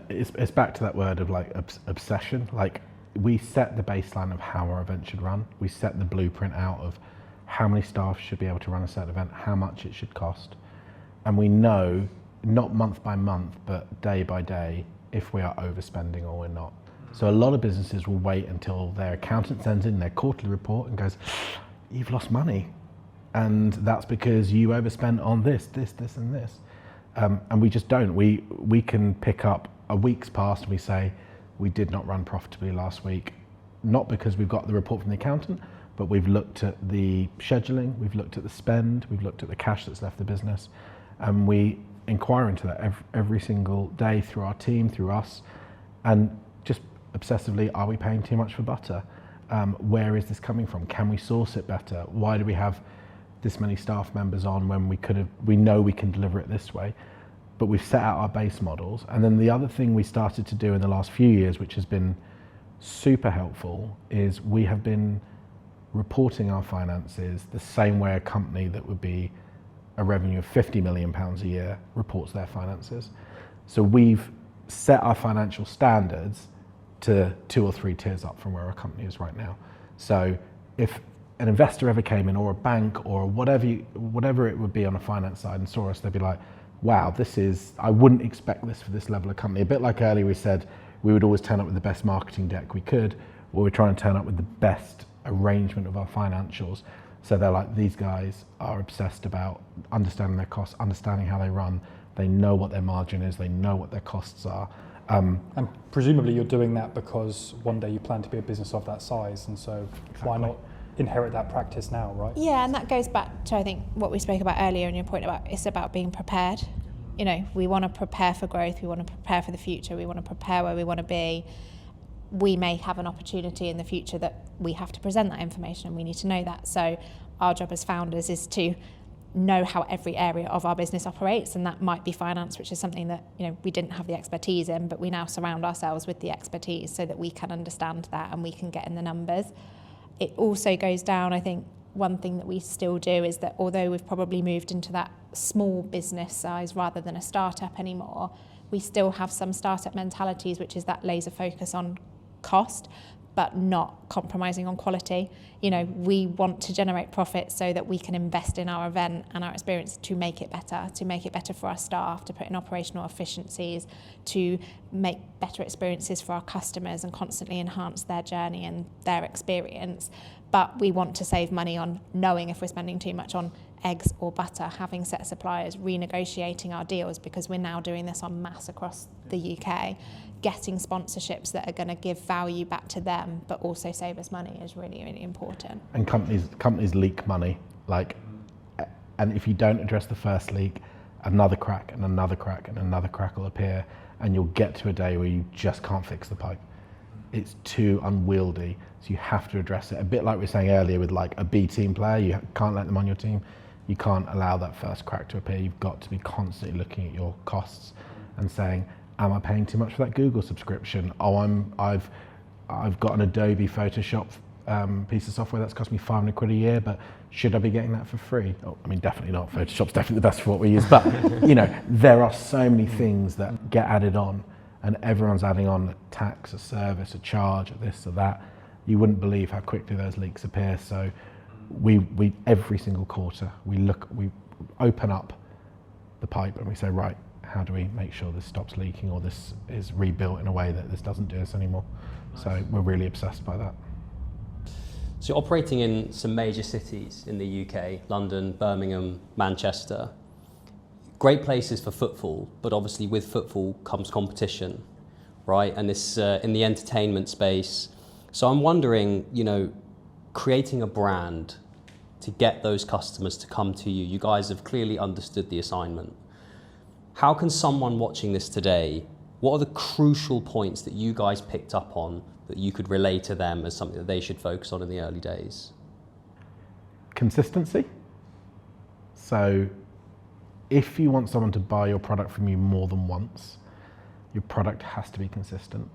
It's back to that word of like obsession. Like, we set the baseline of how our event should run. We set the blueprint out of how many staff should be able to run a certain event, how much it should cost. And we know, not month by month, but day by day, if we are overspending or we're not. So a lot of businesses will wait until their accountant sends in their quarterly report and goes, you've lost money. And that's because you overspent on this, and this. And we just don't. We can pick up a week's past and we say, we did not run profitably last week, not because we've got the report from the accountant, but we've looked at the scheduling, we've looked at the spend, we've looked at the cash that's left the business, and we inquire into that every single day through our team, through us, and just obsessively, are we paying too much for butter? Where is this coming from? Can we source it better? Why do we have this many staff members on when we know we can deliver it this way? But we've set out our base models. And then the other thing we started to do in the last few years, which has been super helpful, is we have been reporting our finances the same way a company that would be a revenue of £50 million a year reports their finances. So we've set our financial standards to 2 or 3 tiers up from where our company is right now. So if an investor ever came in, or a bank, or whatever it would be on a finance side, and saw us, they'd be like, wow, I wouldn't expect this for this level of company. A bit like earlier we said, we would always turn up with the best marketing deck we could, or we're trying to turn up with the best arrangement of our financials. So they're like, these guys are obsessed about understanding their costs, understanding how they run. They know what their margin is, they know what their costs are. And presumably you're doing that because one day you plan to be a business of that size, and so why not inherit that practice now, right? Yeah, and that goes back to, I think, what we spoke about earlier and your point about it's about being prepared. You know, we want to prepare for growth, we want to prepare for the future, we want to prepare where we want to be. We may have an opportunity in the future that we have to present that information, and we need to know that. So our job as founders is to know how every area of our business operates, and that might be finance, which is something that, you know, we didn't have the expertise in, but we now surround ourselves with the expertise so that we can understand that and we can get in the numbers. It also goes down, I think, one thing that we still do is that although we've probably moved into that small business size rather than a startup anymore, we still have some startup mentalities, which is that laser focus on cost, but not compromising on quality. You know, we want to generate profit so that we can invest in our event and our experience to make it better for our staff, to put in operational efficiencies, to make better experiences for our customers and constantly enhance their journey and their experience. But we want to save money on knowing if we're spending too much on eggs or butter, having set suppliers, renegotiating our deals, because we're now doing this en masse across the UK. Getting sponsorships that are going to give value back to them but also save us money is really, really important. And companies leak money, and if you don't address the first leak, another crack and another crack and another crack will appear, and you'll get to a day where you just can't fix the pipe. It's too unwieldy, so you have to address it. A bit like we were saying earlier with like a B team player, you can't let them on your team. You can't allow that first crack to appear. You've got to be constantly looking at your costs and saying, am I paying too much for that Google subscription? Oh, I've got an Adobe Photoshop piece of software that's cost me £500 a year, but should I be getting that for free? Oh, I mean, definitely not. Photoshop's definitely the best for what we use, but you know, there are so many things that get added on, and everyone's adding on a tax, a service, a charge, a this or that. You wouldn't believe how quickly those leaks appear. So we every single quarter we open up the pipe and we say, right, how do we make sure this stops leaking, or this is rebuilt in a way that this doesn't do this anymore? So we're really obsessed by that. So you're operating in some major cities in the UK, London, Birmingham, Manchester. Great places for footfall, but obviously with footfall comes competition, right? And this in the entertainment space. So I'm wondering, you know, creating a brand to get those customers to come to you. You guys have clearly understood the assignment. How can someone watching this today, what are the crucial points that you guys picked up on that you could relay to them as something that they should focus on in the early days? Consistency. So if you want someone to buy your product from you more than once, your product has to be consistent.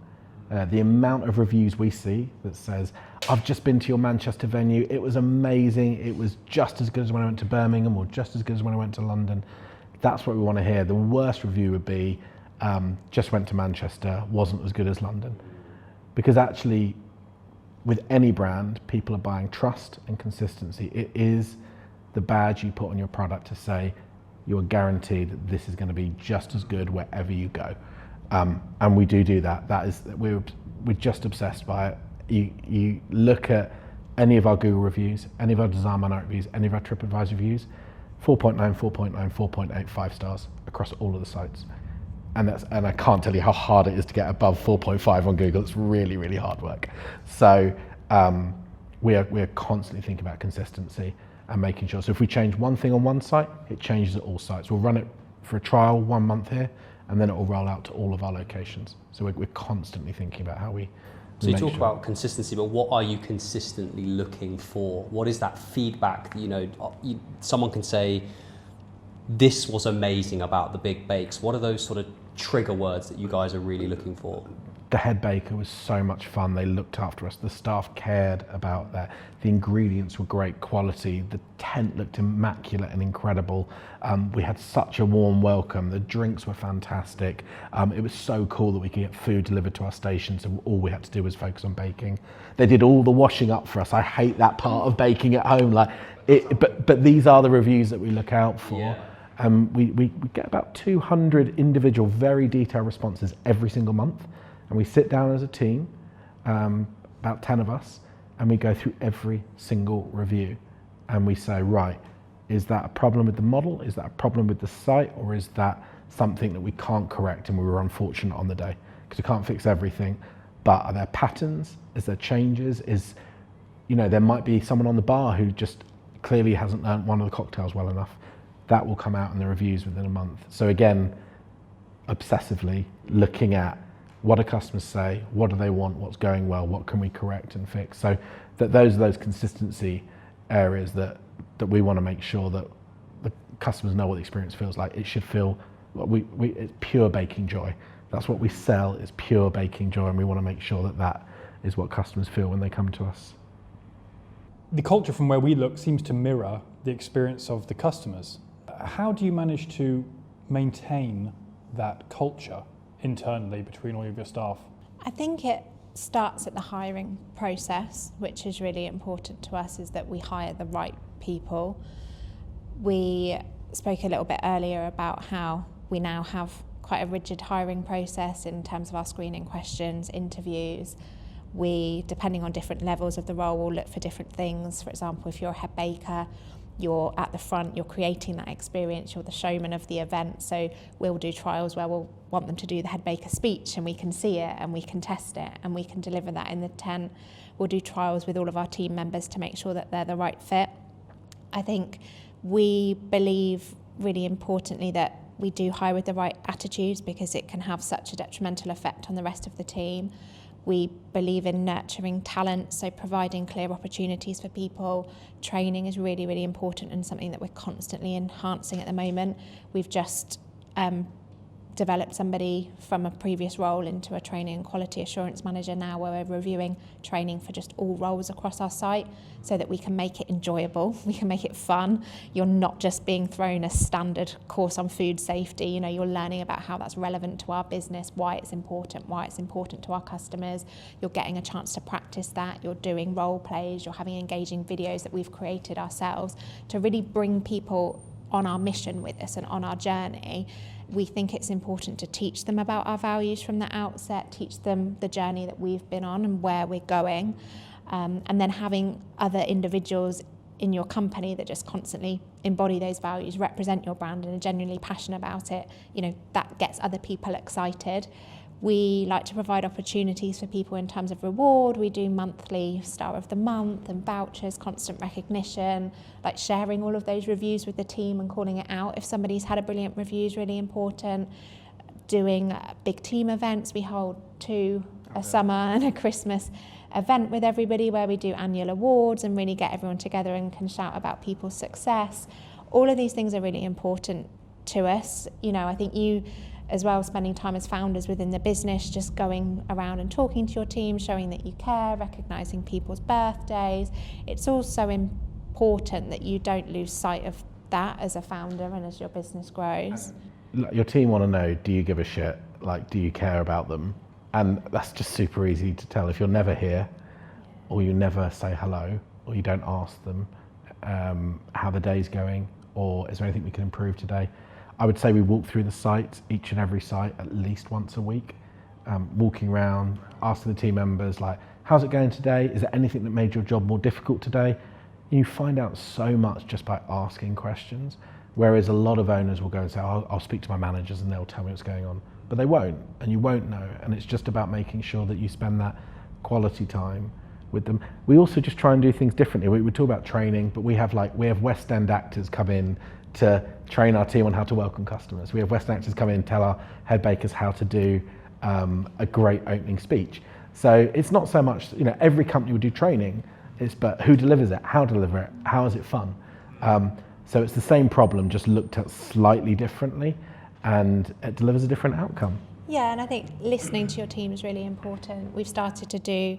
The amount of reviews we see that says, I've just been to your Manchester venue, it was amazing, it was just as good as when I went to Birmingham, or just as good as when I went to London. That's what we want to hear. The worst review would be, just went to Manchester, wasn't as good as London. Because actually, with any brand, people are buying trust and consistency. It is the badge you put on your product to say, you are guaranteed that this is going to be just as good wherever you go. And we do that. We're just obsessed by it. You look at any of our Google reviews, any of our Design My Night reviews, any of our TripAdvisor reviews, 4.9, 4.9, 4.8, 5 stars across all of the sites. And I can't tell you how hard it is to get above 4.5 on Google. It's really, really hard work. So we're constantly thinking about consistency and making sure. So if we change one thing on one site, it changes at all sites. We'll run it for a trial 1 month here, and then it will roll out to all of our locations. So we're constantly thinking about how we. So you talk about consistency, but what are you consistently looking for? What is that feedback? Someone can say, this was amazing about the Big Bakes. What are those sort of trigger words that you guys are really looking for? The head baker was so much fun. They looked after us. The staff cared about that. The ingredients were great quality. The tent looked immaculate and incredible. We had such a warm welcome. The drinks were fantastic. It was so cool that we could get food delivered to our station, so all we had to do was focus on baking. They did all the washing up for us. I hate that part of baking at home. But these are the reviews that we look out for. Yeah. We get about 200 individual, very detailed responses every single month. And we sit down as a team, about 10 of us, and we go through every single review. And we say, right, is that a problem with the model? Is that a problem with the site? Or is that something that we can't correct and we were unfortunate on the day? Because we can't fix everything. But are there patterns? Is there changes? There might be someone on the bar who just clearly hasn't learned one of the cocktails well enough. That will come out in the reviews within a month. So again, obsessively looking at what do customers say, what do they want, what's going well, what can we correct and fix. So those are those consistency areas that we want to make sure that the customers know what the experience feels like. It should feel, it's pure baking joy. That's what we sell, is pure baking joy, and we want to make sure that is what customers feel when they come to us. The culture from where we look seems to mirror the experience of the customers. How do you manage to maintain that culture internally between all of your staff? I think it starts at the hiring process, which is really important to us, is that we hire the right people. We spoke a little bit earlier about how we now have quite a rigid hiring process in terms of our screening questions, interviews. We, depending on different levels of the role, will look for different things. For example, if you're a head baker, you're at the front, you're creating that experience, you're the showman of the event. So we'll do trials where we'll want them to do the head baker speech, and we can see it and we can test it and we can deliver that in the tent. We'll do trials with all of our team members to make sure that they're the right fit. I think we believe really importantly that we do hire with the right attitudes, because it can have such a detrimental effect on the rest of the team. We believe in nurturing talent, so providing clear opportunities for people. Training is really, really important and something that we're constantly enhancing at the moment. We've just developed somebody from a previous role into a training and quality assurance manager now, where we're reviewing training for just all roles across our site so that we can make it enjoyable, we can make it fun. You're not just being thrown a standard course on food safety, you're learning about how that's relevant to our business, why it's important to our customers. You're getting a chance to practice that, you're doing role plays, you're having engaging videos that we've created ourselves to really bring people on our mission with us and on our journey. We think it's important to teach them about our values from the outset, teach them the journey that we've been on and where we're going, and then having other individuals in your company that just constantly embody those values, represent your brand and are genuinely passionate about it, that gets other people excited. We like to provide opportunities for people in terms of reward. We do monthly Star of the Month and vouchers, constant recognition, like sharing all of those reviews with the team and calling it out. If somebody's had a brilliant review is really important. Doing big team events. We hold 2, a summer and a Christmas event with everybody where we do annual awards and really get everyone together and can shout about people's success. All of these things are really important to us. I think you as well, spending time as founders within the business, just going around and talking to your team, showing that you care, recognising people's birthdays. It's also important that you don't lose sight of that as a founder and as your business grows. Your team want to know, do you give a shit? Do you care about them? And that's just super easy to tell. If you're never here, or you never say hello, or you don't ask them how the day's going, or is there anything we can improve today? I would say we walk through the site, each and every site, at least once a week, walking around, asking the team members, how's it going today? Is there anything that made your job more difficult today? You find out so much just by asking questions, whereas a lot of owners will go and say, I'll speak to my managers and they'll tell me what's going on. But they won't, and you won't know. And it's just about making sure that you spend that quality time with them. We also just try and do things differently. We talk about training, but we have West End actors come in to train our team on how to welcome customers. We have West End actors come in and tell our head bakers how to do a great opening speech. So it's not so much, every company will do training, but who delivers it, how to deliver it, how is it fun? So it's the same problem, just looked at slightly differently, and it delivers a different outcome. Yeah, and I think listening to your team is really important. We've started to do,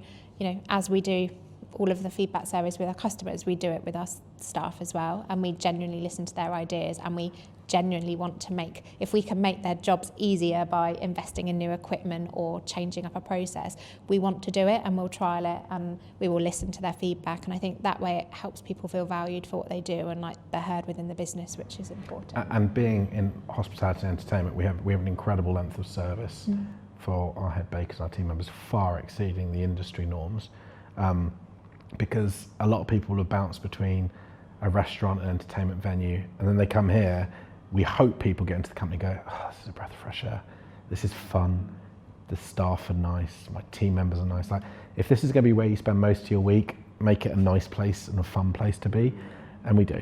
as we do all of the feedback surveys with our customers, we do it with our staff as well, and we genuinely listen to their ideas, and we genuinely want to if we can make their jobs easier by investing in new equipment or changing up a process, we want to do it, and we'll trial it, and we will listen to their feedback. And I think that way it helps people feel valued for what they do and like they're heard within the business, which is important. And being in hospitality and entertainment, we have an incredible length of service for our head bakers, our team members, far exceeding the industry norms, because a lot of people will bounce between a restaurant and entertainment venue, and then they come here. We hope people get into the company and go, this is a breath of fresh air. This is fun. The staff are nice. My team members are nice. Like, if this is going to be where you spend most of your week, make it a nice place and a fun place to be. And we do.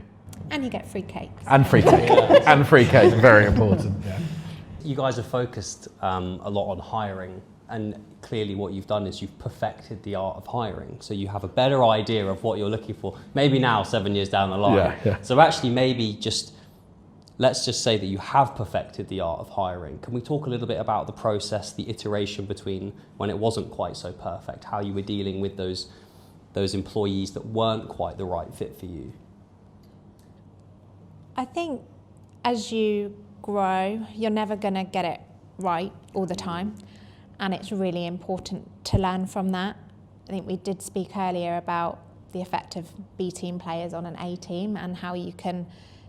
And you get free cakes. And free cake. And free cake, very important. Yeah. You guys have focused a lot on hiring, and clearly what you've done is you've perfected the art of hiring. So you have a better idea of what you're looking for, maybe now 7 years down the line. Yeah. So actually maybe let's just say that you have perfected the art of hiring. Can we talk a little bit about the process, the iteration between when it wasn't quite so perfect, how you were dealing with those employees that weren't quite the right fit for you? I think as you grow, you're never going to get it right all the time, and it's really important to learn from that. I think we did speak earlier about the effect of B team players on an A team and how you can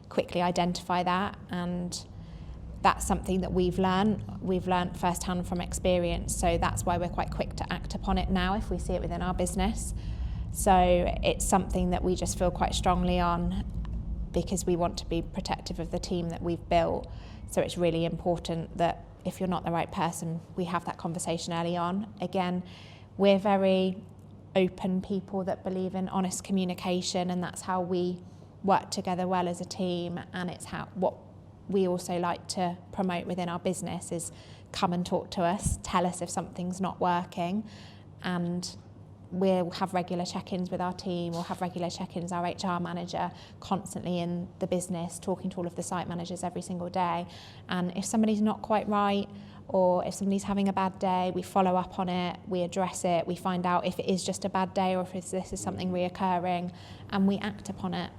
quickly identify that, and that's something that we've learned firsthand from experience, so that's why we're quite quick to act upon it now if we see it within our business. So it's something that we just feel quite strongly on, because we want to be protective of the team that we've built. So it's really important that if you're not the right person, we have that conversation early on. Again, we're very open people that believe in honest communication, and that's how we work together well as a team, and it's what we also like to promote within our business is come and talk to us, tell us if something's not working, and we'll have regular check-ins with our team, we'll have regular check-ins, our HR manager constantly in the business, talking to all of the site managers every single day, and if somebody's not quite right, or if somebody's having a bad day, we follow up on it, we address it, we find out if it is just a bad day or if this is something reoccurring, and we act upon it.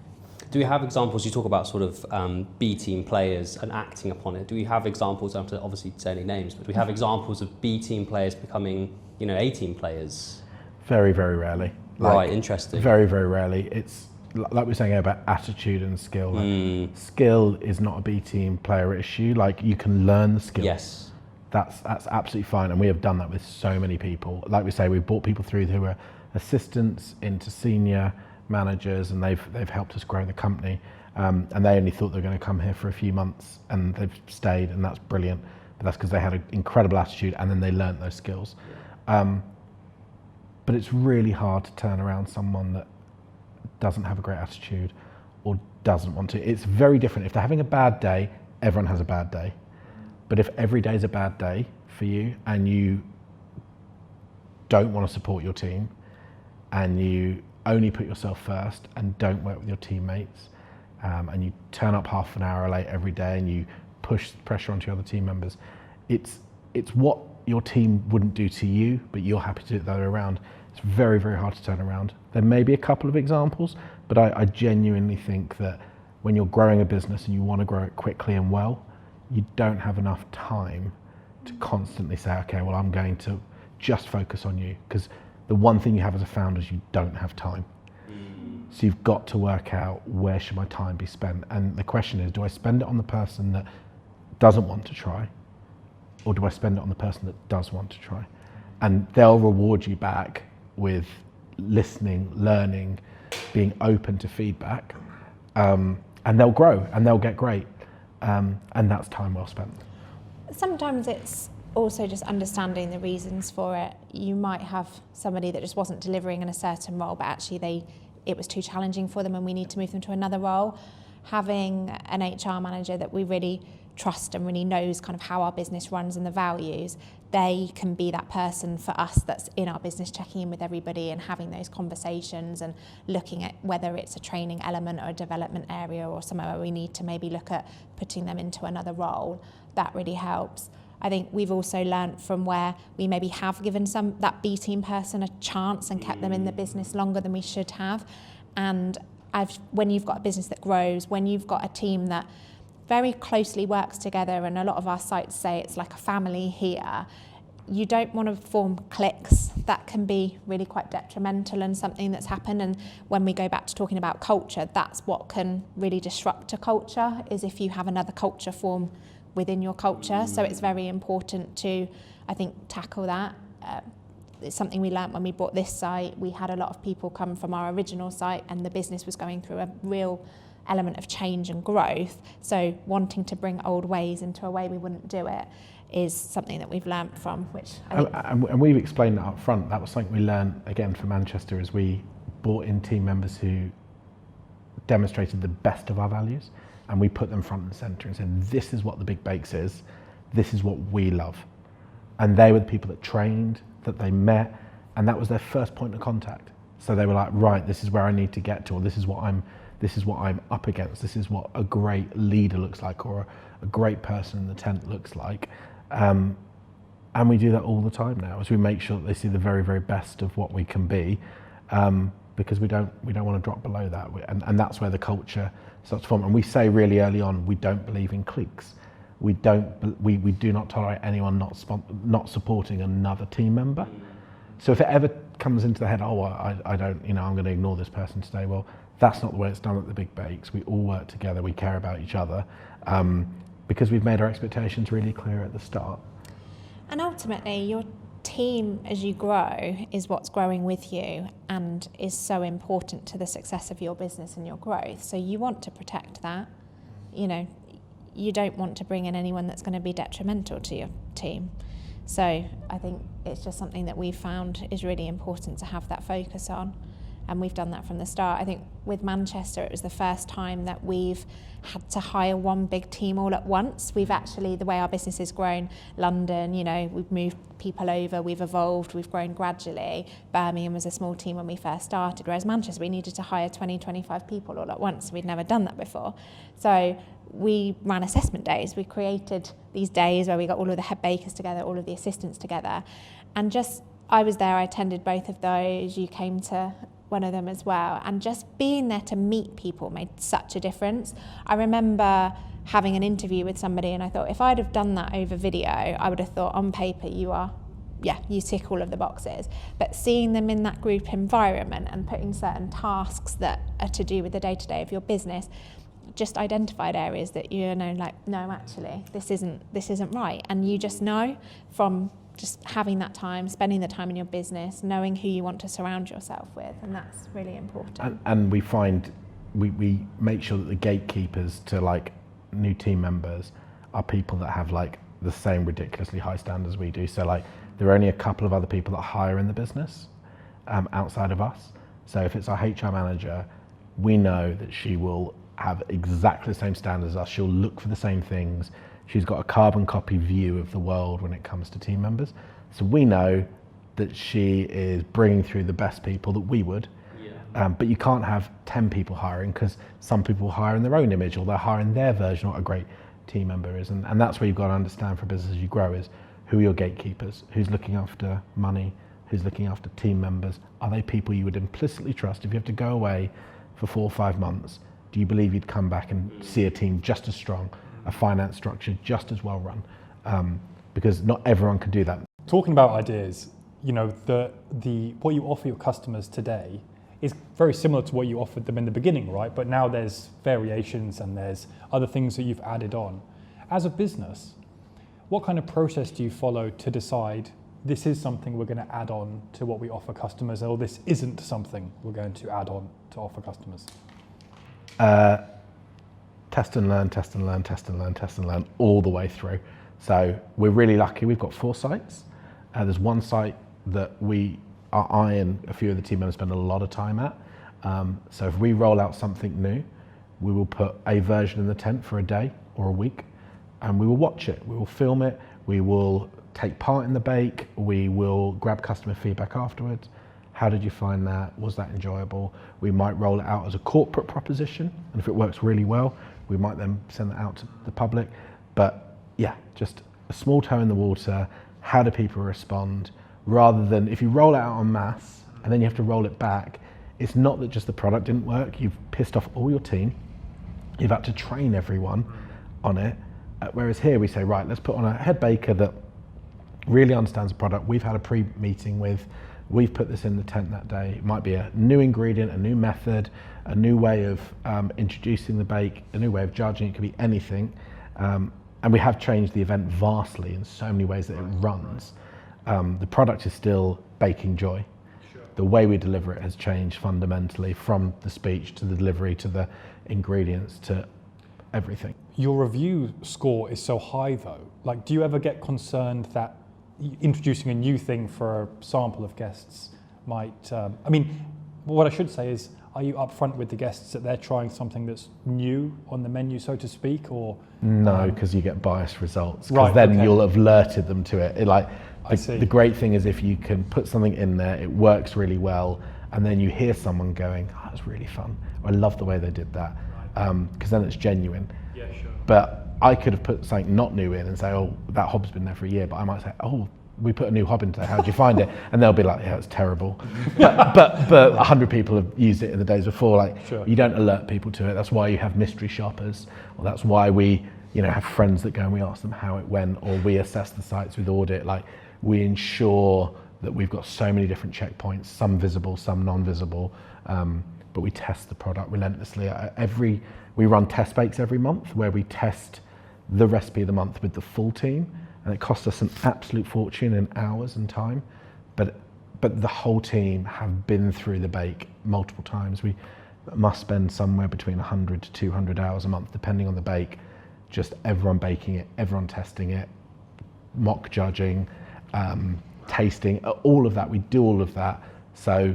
Do we have examples? You talk about sort of B team players and acting upon it. Do we have examples? I don't have to obviously say any names, but do we have examples of B team players becoming, A team players? Very, very rarely. Right, interesting. Very, very rarely. It's like we were saying about attitude and skill. Skill is not a B team player issue. Like, you can learn the skill. Yes. That's absolutely fine, and we have done that with so many people. Like we say, we've brought people through who are assistants into senior managers, and they've helped us grow the company, and they only thought they were going to come here for a few months, and they've stayed, and that's brilliant. But that's because they had an incredible attitude, and then they learnt those skills. But it's really hard to turn around someone that doesn't have a great attitude or doesn't want to. It's very different. If they're having a bad day, everyone has a bad day. But if every day is a bad day for you, and you don't want to support your team, and you only put yourself first and don't work with your teammates, and you turn up half an hour late every day and you push pressure onto your other team members, it's what your team wouldn't do to you, but you're happy to do it the other way around. It's very, very hard to turn around. There may be a couple of examples, but I genuinely think that when you're growing a business and you want to grow it quickly and well, you don't have enough time to constantly say, okay, well, I'm going to just focus on you, because the one thing you have as a founder is you don't have time. So you've got to work out, where should my time be spent? And the question is, do I spend it on the person that doesn't want to try, or do I spend it on the person that does want to try? And they'll reward you back with listening, learning, being open to feedback, and they'll grow and they'll get great, and that's time well spent. Sometimes it's also just understanding the reasons for it. You might have somebody that just wasn't delivering in a certain role, but actually it was too challenging for them and we need to move them to another role. Having an HR manager that we really trust and really knows kind of how our business runs and the values, they can be that person for us that's in our business, checking in with everybody and having those conversations and looking at whether it's a training element or a development area or somewhere where we need to maybe look at putting them into another role. That really helps. I think we've also learnt from where we maybe have given that B team person a chance and kept them in the business longer than we should have. And when you've got a business that grows, when you've got a team that very closely works together, and a lot of our sites say it's like a family here, you don't want to form cliques. That can be really quite detrimental and something that's happened. And when we go back to talking about culture, that's what can really disrupt a culture, is if you have another culture form within your culture. So it's very important to, I think, tackle that. It's something we learnt when we bought this site. We had a lot of people come from our original site and the business was going through a real element of change and growth. So wanting to bring old ways into a way we wouldn't do it is something that we've learnt from, which I think... And we've explained that up front. That was something we learned again for Manchester, as we brought in team members who demonstrated the best of our values, and we put them front and centre and said, this is what the Big Bakes is, this is what we love. And they were the people that trained, that they met, and that was their first point of contact. So they were like, right, this is where I need to get to, or this is what I'm up against, this is what a great leader looks like, or a great person in the tent looks like. And we do that all the time now, as we make sure that they see the very, very best of what we can be, because we don't want to drop below that. And that's where the culture starts to form. And we say really early on, we don't believe in cliques. We do not tolerate anyone not supporting another team member. So if it ever comes into the head, I don't, I'm going to ignore this person today. Well, that's not the way it's done at the Big Bakes. We all work together. We care about each other, because we've made our expectations really clear at the start. And ultimately, your team, as you grow, is what's growing with you and is so important to the success of your business and your growth. So you want to protect that. You don't want to bring in anyone that's going to be detrimental to your team. So I think it's just something that we've found is really important to have that focus on. And we've done that from the start. I think with Manchester, it was the first time that we've had to hire one big team all at once. We've actually, the way our business has grown, London, we've moved people over, we've evolved, we've grown gradually. Birmingham was a small team when we first started, whereas Manchester, we needed to hire 20, 25 people all at once. We'd never done that before. So we ran assessment days. We created these days where we got all of the head bakers together, all of the assistants together. And I was there, I attended both of those. You came to one of them as well, and just being there to meet people made such a difference. I remember having an interview with somebody and I thought, if I'd have done that over video, I would have thought, on paper you tick all of the boxes. But seeing them in that group environment and putting certain tasks that are to do with the day-to-day of your business, just identified areas that no, actually this isn't right. And you just know from just having that time, spending the time in your business, knowing who you want to surround yourself with, and that's really important. And we find we make sure that the gatekeepers to new team members are people that have the same ridiculously high standards we do. So there are only a couple of other people that hire in the business outside of us. So if it's our HR manager, we know that she will have exactly the same standards as us. She'll look for the same things. She's got a carbon copy view of the world when it comes to team members. So we know that she is bringing through the best people that we would. Yeah. But you can't have 10 people hiring, because some people hire in their own image, or they're hiring their version of what a great team member is. And that's where you've got to understand for business as you grow, is who are your gatekeepers? Who's looking after money? Who's looking after team members? Are they people you would implicitly trust? If you have to go away for 4 or 5 months, do you believe you'd come back and see a team just as strong, a finance structure just as well run? Because not everyone can do that. Talking about ideas, what you offer your customers today is very similar to what you offered them in the beginning, right? But now there's variations and there's other things that you've added on. As a business, what kind of process do you follow to decide this is something we're going to add on to what we offer customers, or this isn't something we're going to add on to offer customers? Test and learn, test and learn, test and learn, test and learn all the way through. So we're really lucky. We've got 4 sites. There's one site that I and a few of the team members spend a lot of time at. So if we roll out something new, we will put a version in the tent for a day or a week, and we will watch it. We will film it. We will take part in the bake. We will grab customer feedback afterwards. How did you find that? Was that enjoyable? We might roll it out as a corporate proposition, and if it works really well, we might then send that out to the public. But yeah, just a small toe in the water. How do people respond? Rather than, if you roll it out en masse and then you have to roll it back, it's not that just the product didn't work. You've pissed off all your team. You've had to train everyone on it. Whereas here we say, right, let's put on a head baker that really understands the product. We've had a pre-meeting with, we've put this in the tent that day. It might be a new ingredient, a new method, a new way of introducing the bake, a new way of judging. It could be anything. And we have changed the event vastly in so many ways that it runs. The product is still baking joy. The way we deliver it has changed fundamentally, from the speech to the delivery to the ingredients to everything. Your review score is so high though. Like, do you ever get concerned that introducing a new thing for a sample of guests might, I mean, what I should say is, are you upfront with the guests that they're trying something that's new on the menu, so to speak, or? No, because you get biased results. Because Right, then okay. you'll have alerted them to it. I see. The great thing is if you can put something in there, it works really well, and then you hear someone going, oh, that's really fun. I love the way they did that. Because then it's genuine. Yeah, sure. But I could have put something not new in and say, oh, that hob's been there for a year. But I might say, oh, we put a new hob in today. How'd you find it? And they'll be like, yeah, it's terrible. but 100 people have used it in the days before. Like, Sure. You don't alert people to it. That's why you have mystery shoppers, or that's why we, have friends that go and we ask them how it went, or we assess the sites with audit. Like, we ensure that we've got so many different checkpoints, some visible, some non-visible. But we test the product relentlessly. We run test bakes every month where we test the recipe of the month with the full team, and it costs us an absolute fortune in hours and time. But the whole team have been through the bake multiple times. We must spend somewhere between 100 to 200 hours a month, depending on the bake. Just everyone baking it, everyone testing it, mock judging, tasting, all of that. We do all of that. So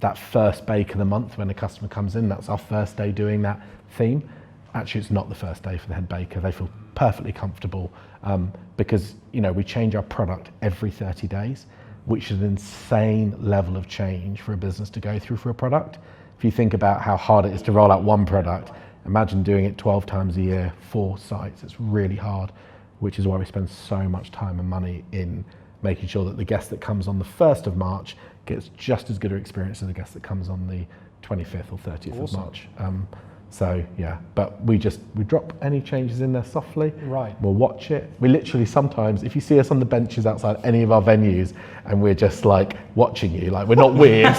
that first bake of the month, when a customer comes in, that's our first day doing that theme. Actually, it's not the first day for the head baker. They feel perfectly comfortable because we change our product every 30 days, which is an insane level of change for a business to go through for a product. If you think about how hard it is to roll out one product, imagine doing it 12 times a year, 4 sites. It's really hard, which is why we spend so much time and money in making sure that the guest that comes on the 1st of March gets just as good an experience as the guest that comes on the 25th or 30th Awesome. of March. So yeah, but we drop any changes in there softly. Right. We'll watch it. We literally sometimes, if you see us on the benches outside any of our venues and we're just like watching you, like we're not weird.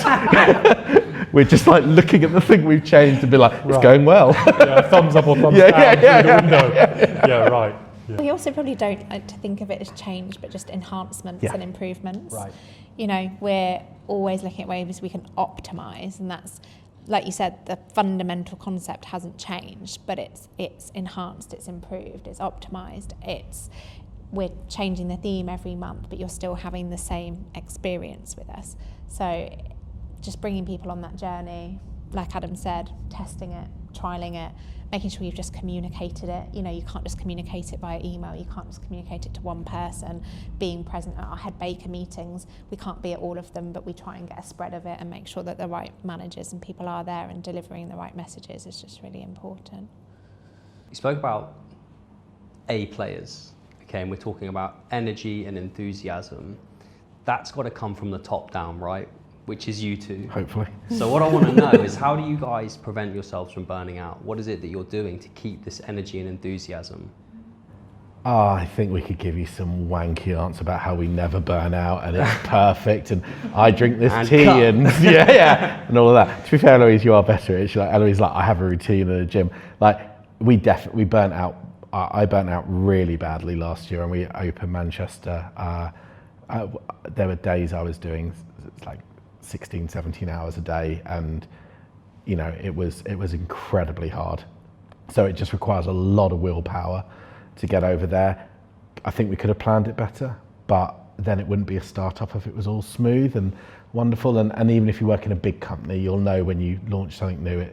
We're just like looking at the thing we've changed and be like, it's going well. Yeah, thumbs up or thumbs down through the window. Yeah, right. Yeah. We also probably don't like to think of it as change, but just enhancements and improvements. Right. We're always looking at ways we can optimise, and that's, like you said, the fundamental concept hasn't changed, but it's enhanced, it's improved, it's optimised, we're changing the theme every month, but you're still having the same experience with us. So just bringing people on that journey, like Adam said, testing it, trialling it, making sure you've just communicated it. You can't just communicate it via email, you can't just communicate it to one person. Being present at our head baker meetings, we can't be at all of them, but we try and get a spread of it and make sure that the right managers and people are there and delivering the right messages is just really important. You spoke about A players, okay, and we're talking about energy and enthusiasm. That's got to come from the top down, right? Which is you two. Hopefully. So what I want to know is, how do you guys prevent yourselves from burning out? What is it that you're doing to keep this energy and enthusiasm? I think we could give you some wanky answer about how we never burn out and it's perfect and I drink this And tea cut. and and all of that. To be fair, Eloise, you are better at it. She's like, Eloise, I have a routine in the gym. Like, we burnt out. I burnt out really badly last year, and we opened Manchester There were days I was doing like 16, 17 hours a day, and you know, it was incredibly hard. So it just requires a lot of willpower to get over there. I think we could have planned it better, but then it wouldn't be a startup if it was all smooth and wonderful. And even if you work in a big company, you'll know when you launch something new,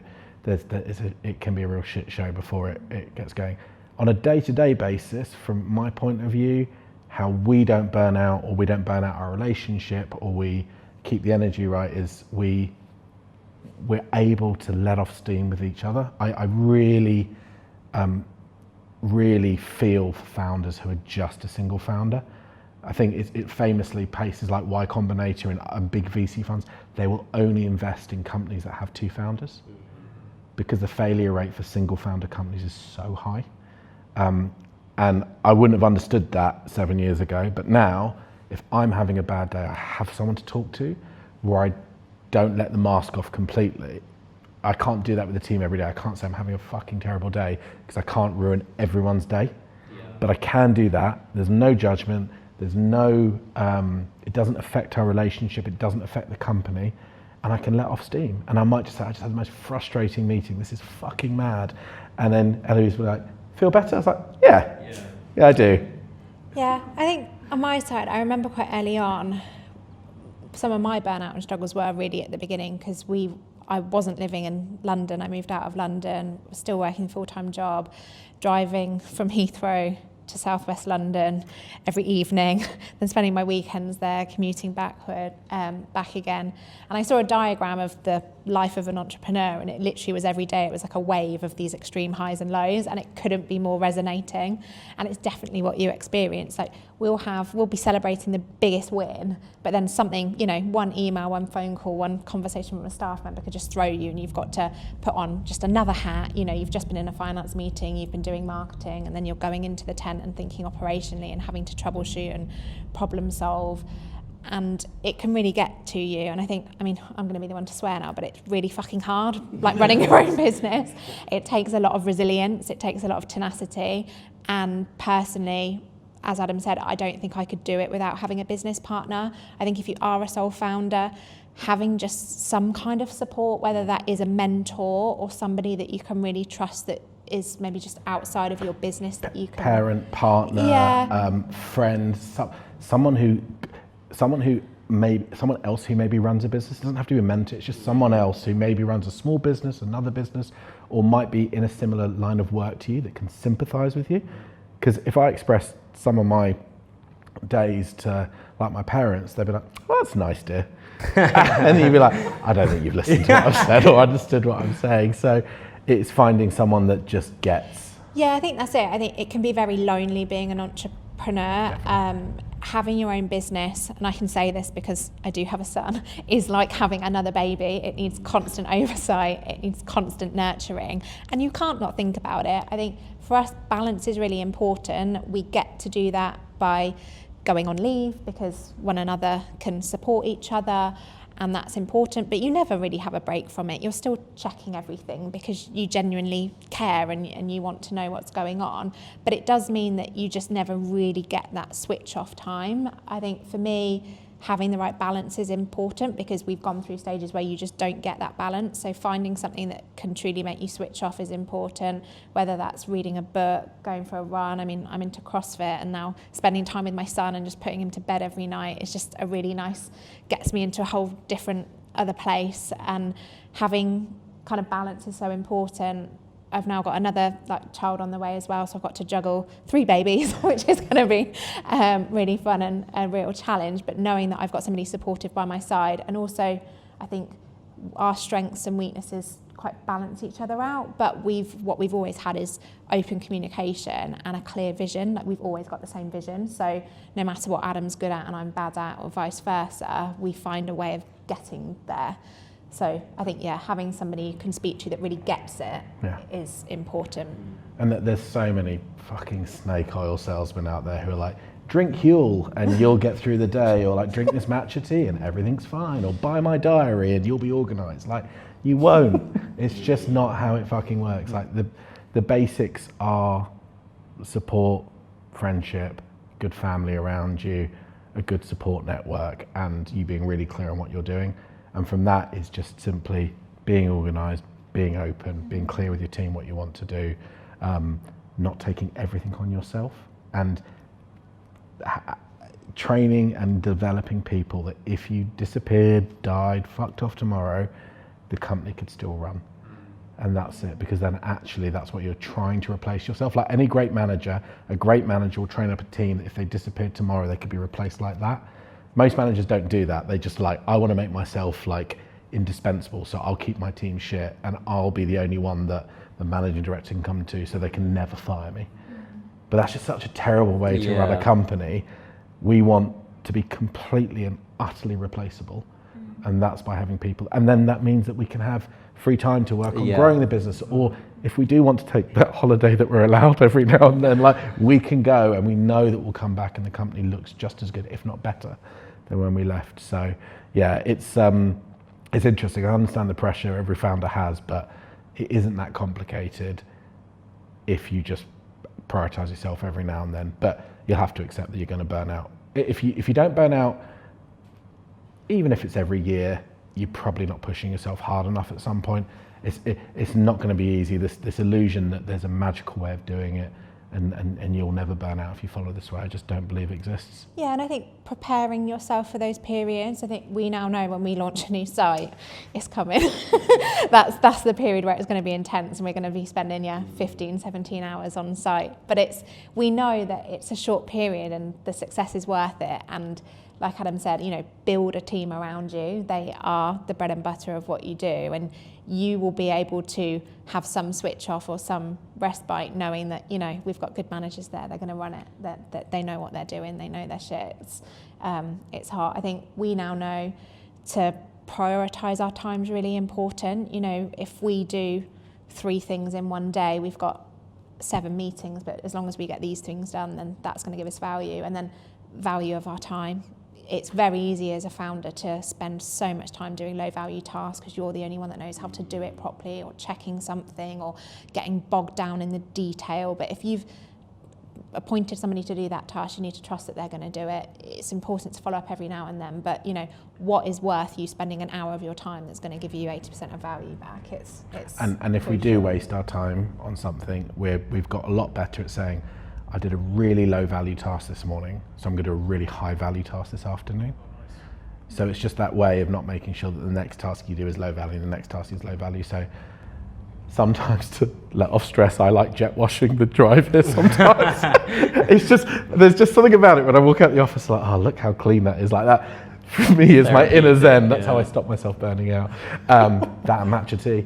it can be a real shit show before it gets going. On a day-to-day basis, from my point of view, how we don't burn out, or we don't burn out our relationship, or we keep the energy right, is we're able to let off steam with each other. I really feel for founders who are just a single founder. I think it famously, places like Y Combinator and big VC funds, they will only invest in companies that have two founders, because the failure rate for single founder companies is so high. And I wouldn't have understood that 7 years ago, but now, if I'm having a bad day, I have someone to talk to, where I don't let the mask off completely. I can't do that with the team every day. I can't say I'm having a fucking terrible day, because I can't ruin everyone's day. Yeah. But I can do that. There's no judgment. There's no, it doesn't affect our relationship. It doesn't affect the company. And I can let off steam. And I might just say, I just had the most frustrating meeting. This is fucking mad. And then Eloise was like, feel better? I was like, yeah, I do. Yeah, I think on my side, I remember quite early on, some of my burnout and struggles were really at the beginning, because I wasn't living in London. I moved out of London, was still working a full-time job, driving from Heathrow to southwest London every evening, then spending my weekends there, commuting back again. And I saw a diagram of the life of an entrepreneur, and it literally was every day. It was like a wave of these extreme highs and lows, and it couldn't be more resonating. And it's definitely what you experience. Like we'll be celebrating the biggest win, but then something, you know, one email, one phone call, one conversation with a staff member could just throw you, and you've got to put on just another hat. You know, you've just been in a finance meeting, you've been doing marketing, and then you're going into the tent and thinking operationally and having to troubleshoot and problem solve. And it can really get to you. And I think, I mean, I'm going to be the one to swear now, but it's really fucking hard, like running your own business. It takes a lot of resilience. It takes a lot of tenacity. And personally, as Adam said, I don't think I could do it without having a business partner. I think if you are a sole founder, having just some kind of support, whether that is a mentor or somebody that you can really trust, that is maybe just outside of your business, that you can... Parent, partner, friend, someone else who maybe runs a business. It doesn't have to be a mentor. It's just someone else who maybe runs a small business, another business, or might be in a similar line of work to you, that can sympathize with you. Because if I express some of my days to like my parents, they'd be like, "Oh, that's nice, dear." And you'd be like, "I don't think you've listened to what I've said or understood what I'm saying." So it's finding someone that just gets. Yeah, I think that's it. I think it can be very lonely being an entrepreneur. Having your own business, and I can say this because I do have a son, is like having another baby. It needs constant oversight, it needs constant nurturing, and you can't not think about it. I think for us, balance is really important. We get to do that by going on leave, because one another can support each other, and that's important, but you never really have a break from it. You're still checking everything because you genuinely care and you want to know what's going on. But it does mean that you just never really get that switch off time. I think for me, having the right balance is important, because we've gone through stages where you just don't get that balance. So finding something that can truly make you switch off is important, whether that's reading a book, going for a run. I mean, I'm into CrossFit, and now spending time with my son and just putting him to bed every night is just a really nice, gets me into a whole different other place. And having kind of balance is so important. I've now got another child on the way as well, so I've got to juggle 3 babies, which is going to be really fun and a real challenge. But knowing that I've got somebody supportive by my side, and also I think our strengths and weaknesses quite balance each other out. But what we've always had is open communication and a clear vision. Like, we've always got the same vision. So no matter what Adam's good at and I'm bad at, or vice versa, we find a way of getting there. So I think, having somebody you can speak to that really gets it is important. And that there's so many fucking snake oil salesmen out there who are like, drink Huel and you'll get through the day, or like, drink this matcha tea and everything's fine, or buy my diary and you'll be organised. Like, you won't. It's just not how it fucking works. Like, the basics are support, friendship, good family around you, a good support network, and you being really clear on what you're doing. And from that is just simply being organised, being open, being clear with your team what you want to do, not taking everything on yourself, and training and developing people that if you disappeared, died, fucked off tomorrow, the company could still run. And that's it, because then actually that's what you're trying to replace yourself. Like any great manager, a great manager will train up a team that if they disappeared tomorrow, they could be replaced like that. Most managers don't do that. They just like, I want to make myself like indispensable, so I'll keep my team shit and I'll be the only one that the managing director can come to so they can never fire me. But that's just such a terrible way to run a company. We want to be completely and utterly replaceable. And that's by having people. And then that means that we can have free time to work on growing the business. Or if we do want to take that holiday that we're allowed every now and then, like we can go and we know that we'll come back and the company looks just as good, if not better, than when we left. So yeah, it's interesting. I understand the pressure every founder has, but it isn't that complicated if you just prioritize yourself every now and then. But you'll have to accept that you're going to burn out. If you don't burn out, even if it's every year, you're probably not pushing yourself hard enough at some point. It's not going to be easy. This illusion that there's a magical way of doing it and you'll never burn out if you follow this way, I just don't believe exists. Yeah, and I think preparing yourself for those periods, I think we now know when we launch a new site, it's coming. that's the period where it's going to be intense and we're going to be spending 15, 17 hours on site. But we know that it's a short period and the success is worth it. And like Adam said, build a team around you. They are the bread and butter of what you do, and you will be able to have some switch off or some respite knowing that, we've got good managers there, they're going to run it, that they know what they're doing, they know their shit. It's hard. I think we now know to prioritise our time is really important. If we do 3 things in one day, we've got 7 meetings, but as long as we get these things done, then that's going to give us value. And then value of our time. It's very easy as a founder to spend so much time doing low value tasks because you're the only one that knows how to do it properly, or checking something, or getting bogged down in the detail. But if you've appointed somebody to do that task, you need to trust that they're going to do it. It's important to follow up every now and then, but what is worth you spending an hour of your time that's going to give you 80% of value back? And if we do waste our time on something, we've got a lot better at saying, I did a really low value task this morning, so I'm going to do a really high value task this afternoon. So it's just that way of not making sure that the next task you do is low value and the next task is low value. So sometimes to let off stress, I like jet washing the drive here sometimes. There's just something about it when I walk out the office like, oh, look how clean that is. Like that for me is my inner zen. That's how I stop myself burning out. That and matcha tea.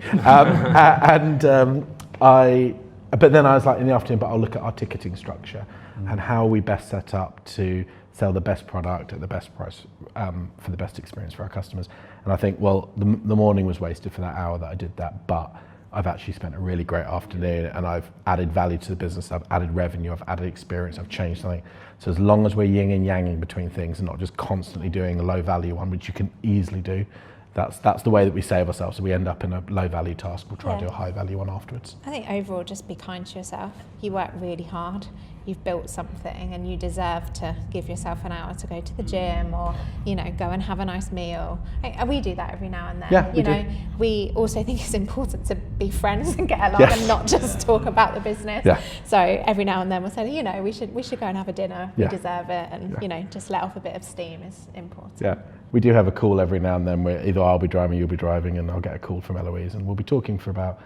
But then I was like in the afternoon, but I'll look at our ticketing structure and how we best set up to sell the best product at the best price for the best experience for our customers. And I think, well, the morning was wasted for that hour that I did that, but I've actually spent a really great afternoon and I've added value to the business, I've added revenue, I've added experience, I've changed something. So as long as we're yin and yanging between things and not just constantly doing a low value one, which you can easily do, that's the way that we save ourselves. So we end up in a low value task, we'll try to do a high value one afterwards. I think overall, just be kind to yourself. You work really hard, you've built something, and you deserve to give yourself an hour to go to the gym or, go and have a nice meal. And we do that every now and then. Yeah, we also think it's important to be friends and get along and not just talk about the business. Yeah. So every now and then we'll say, we should go and have a dinner. We deserve it, and just let off a bit of steam is important. Yeah. We do have a call every now and then where either I'll be driving, you'll be driving, and I'll get a call from Eloise and we'll be talking for about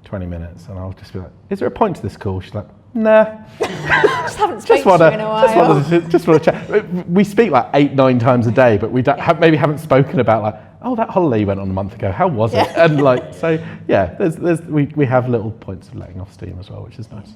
20 minutes and I'll just be like, is there a point to this call? She's like, nah. Just haven't spoken to you in a while. Just want to chat. We speak like 8-9 times a day, but we don't maybe haven't spoken about like, oh, that holiday you went on a month ago, how was it? And we have little points of letting off steam as well, which is nice.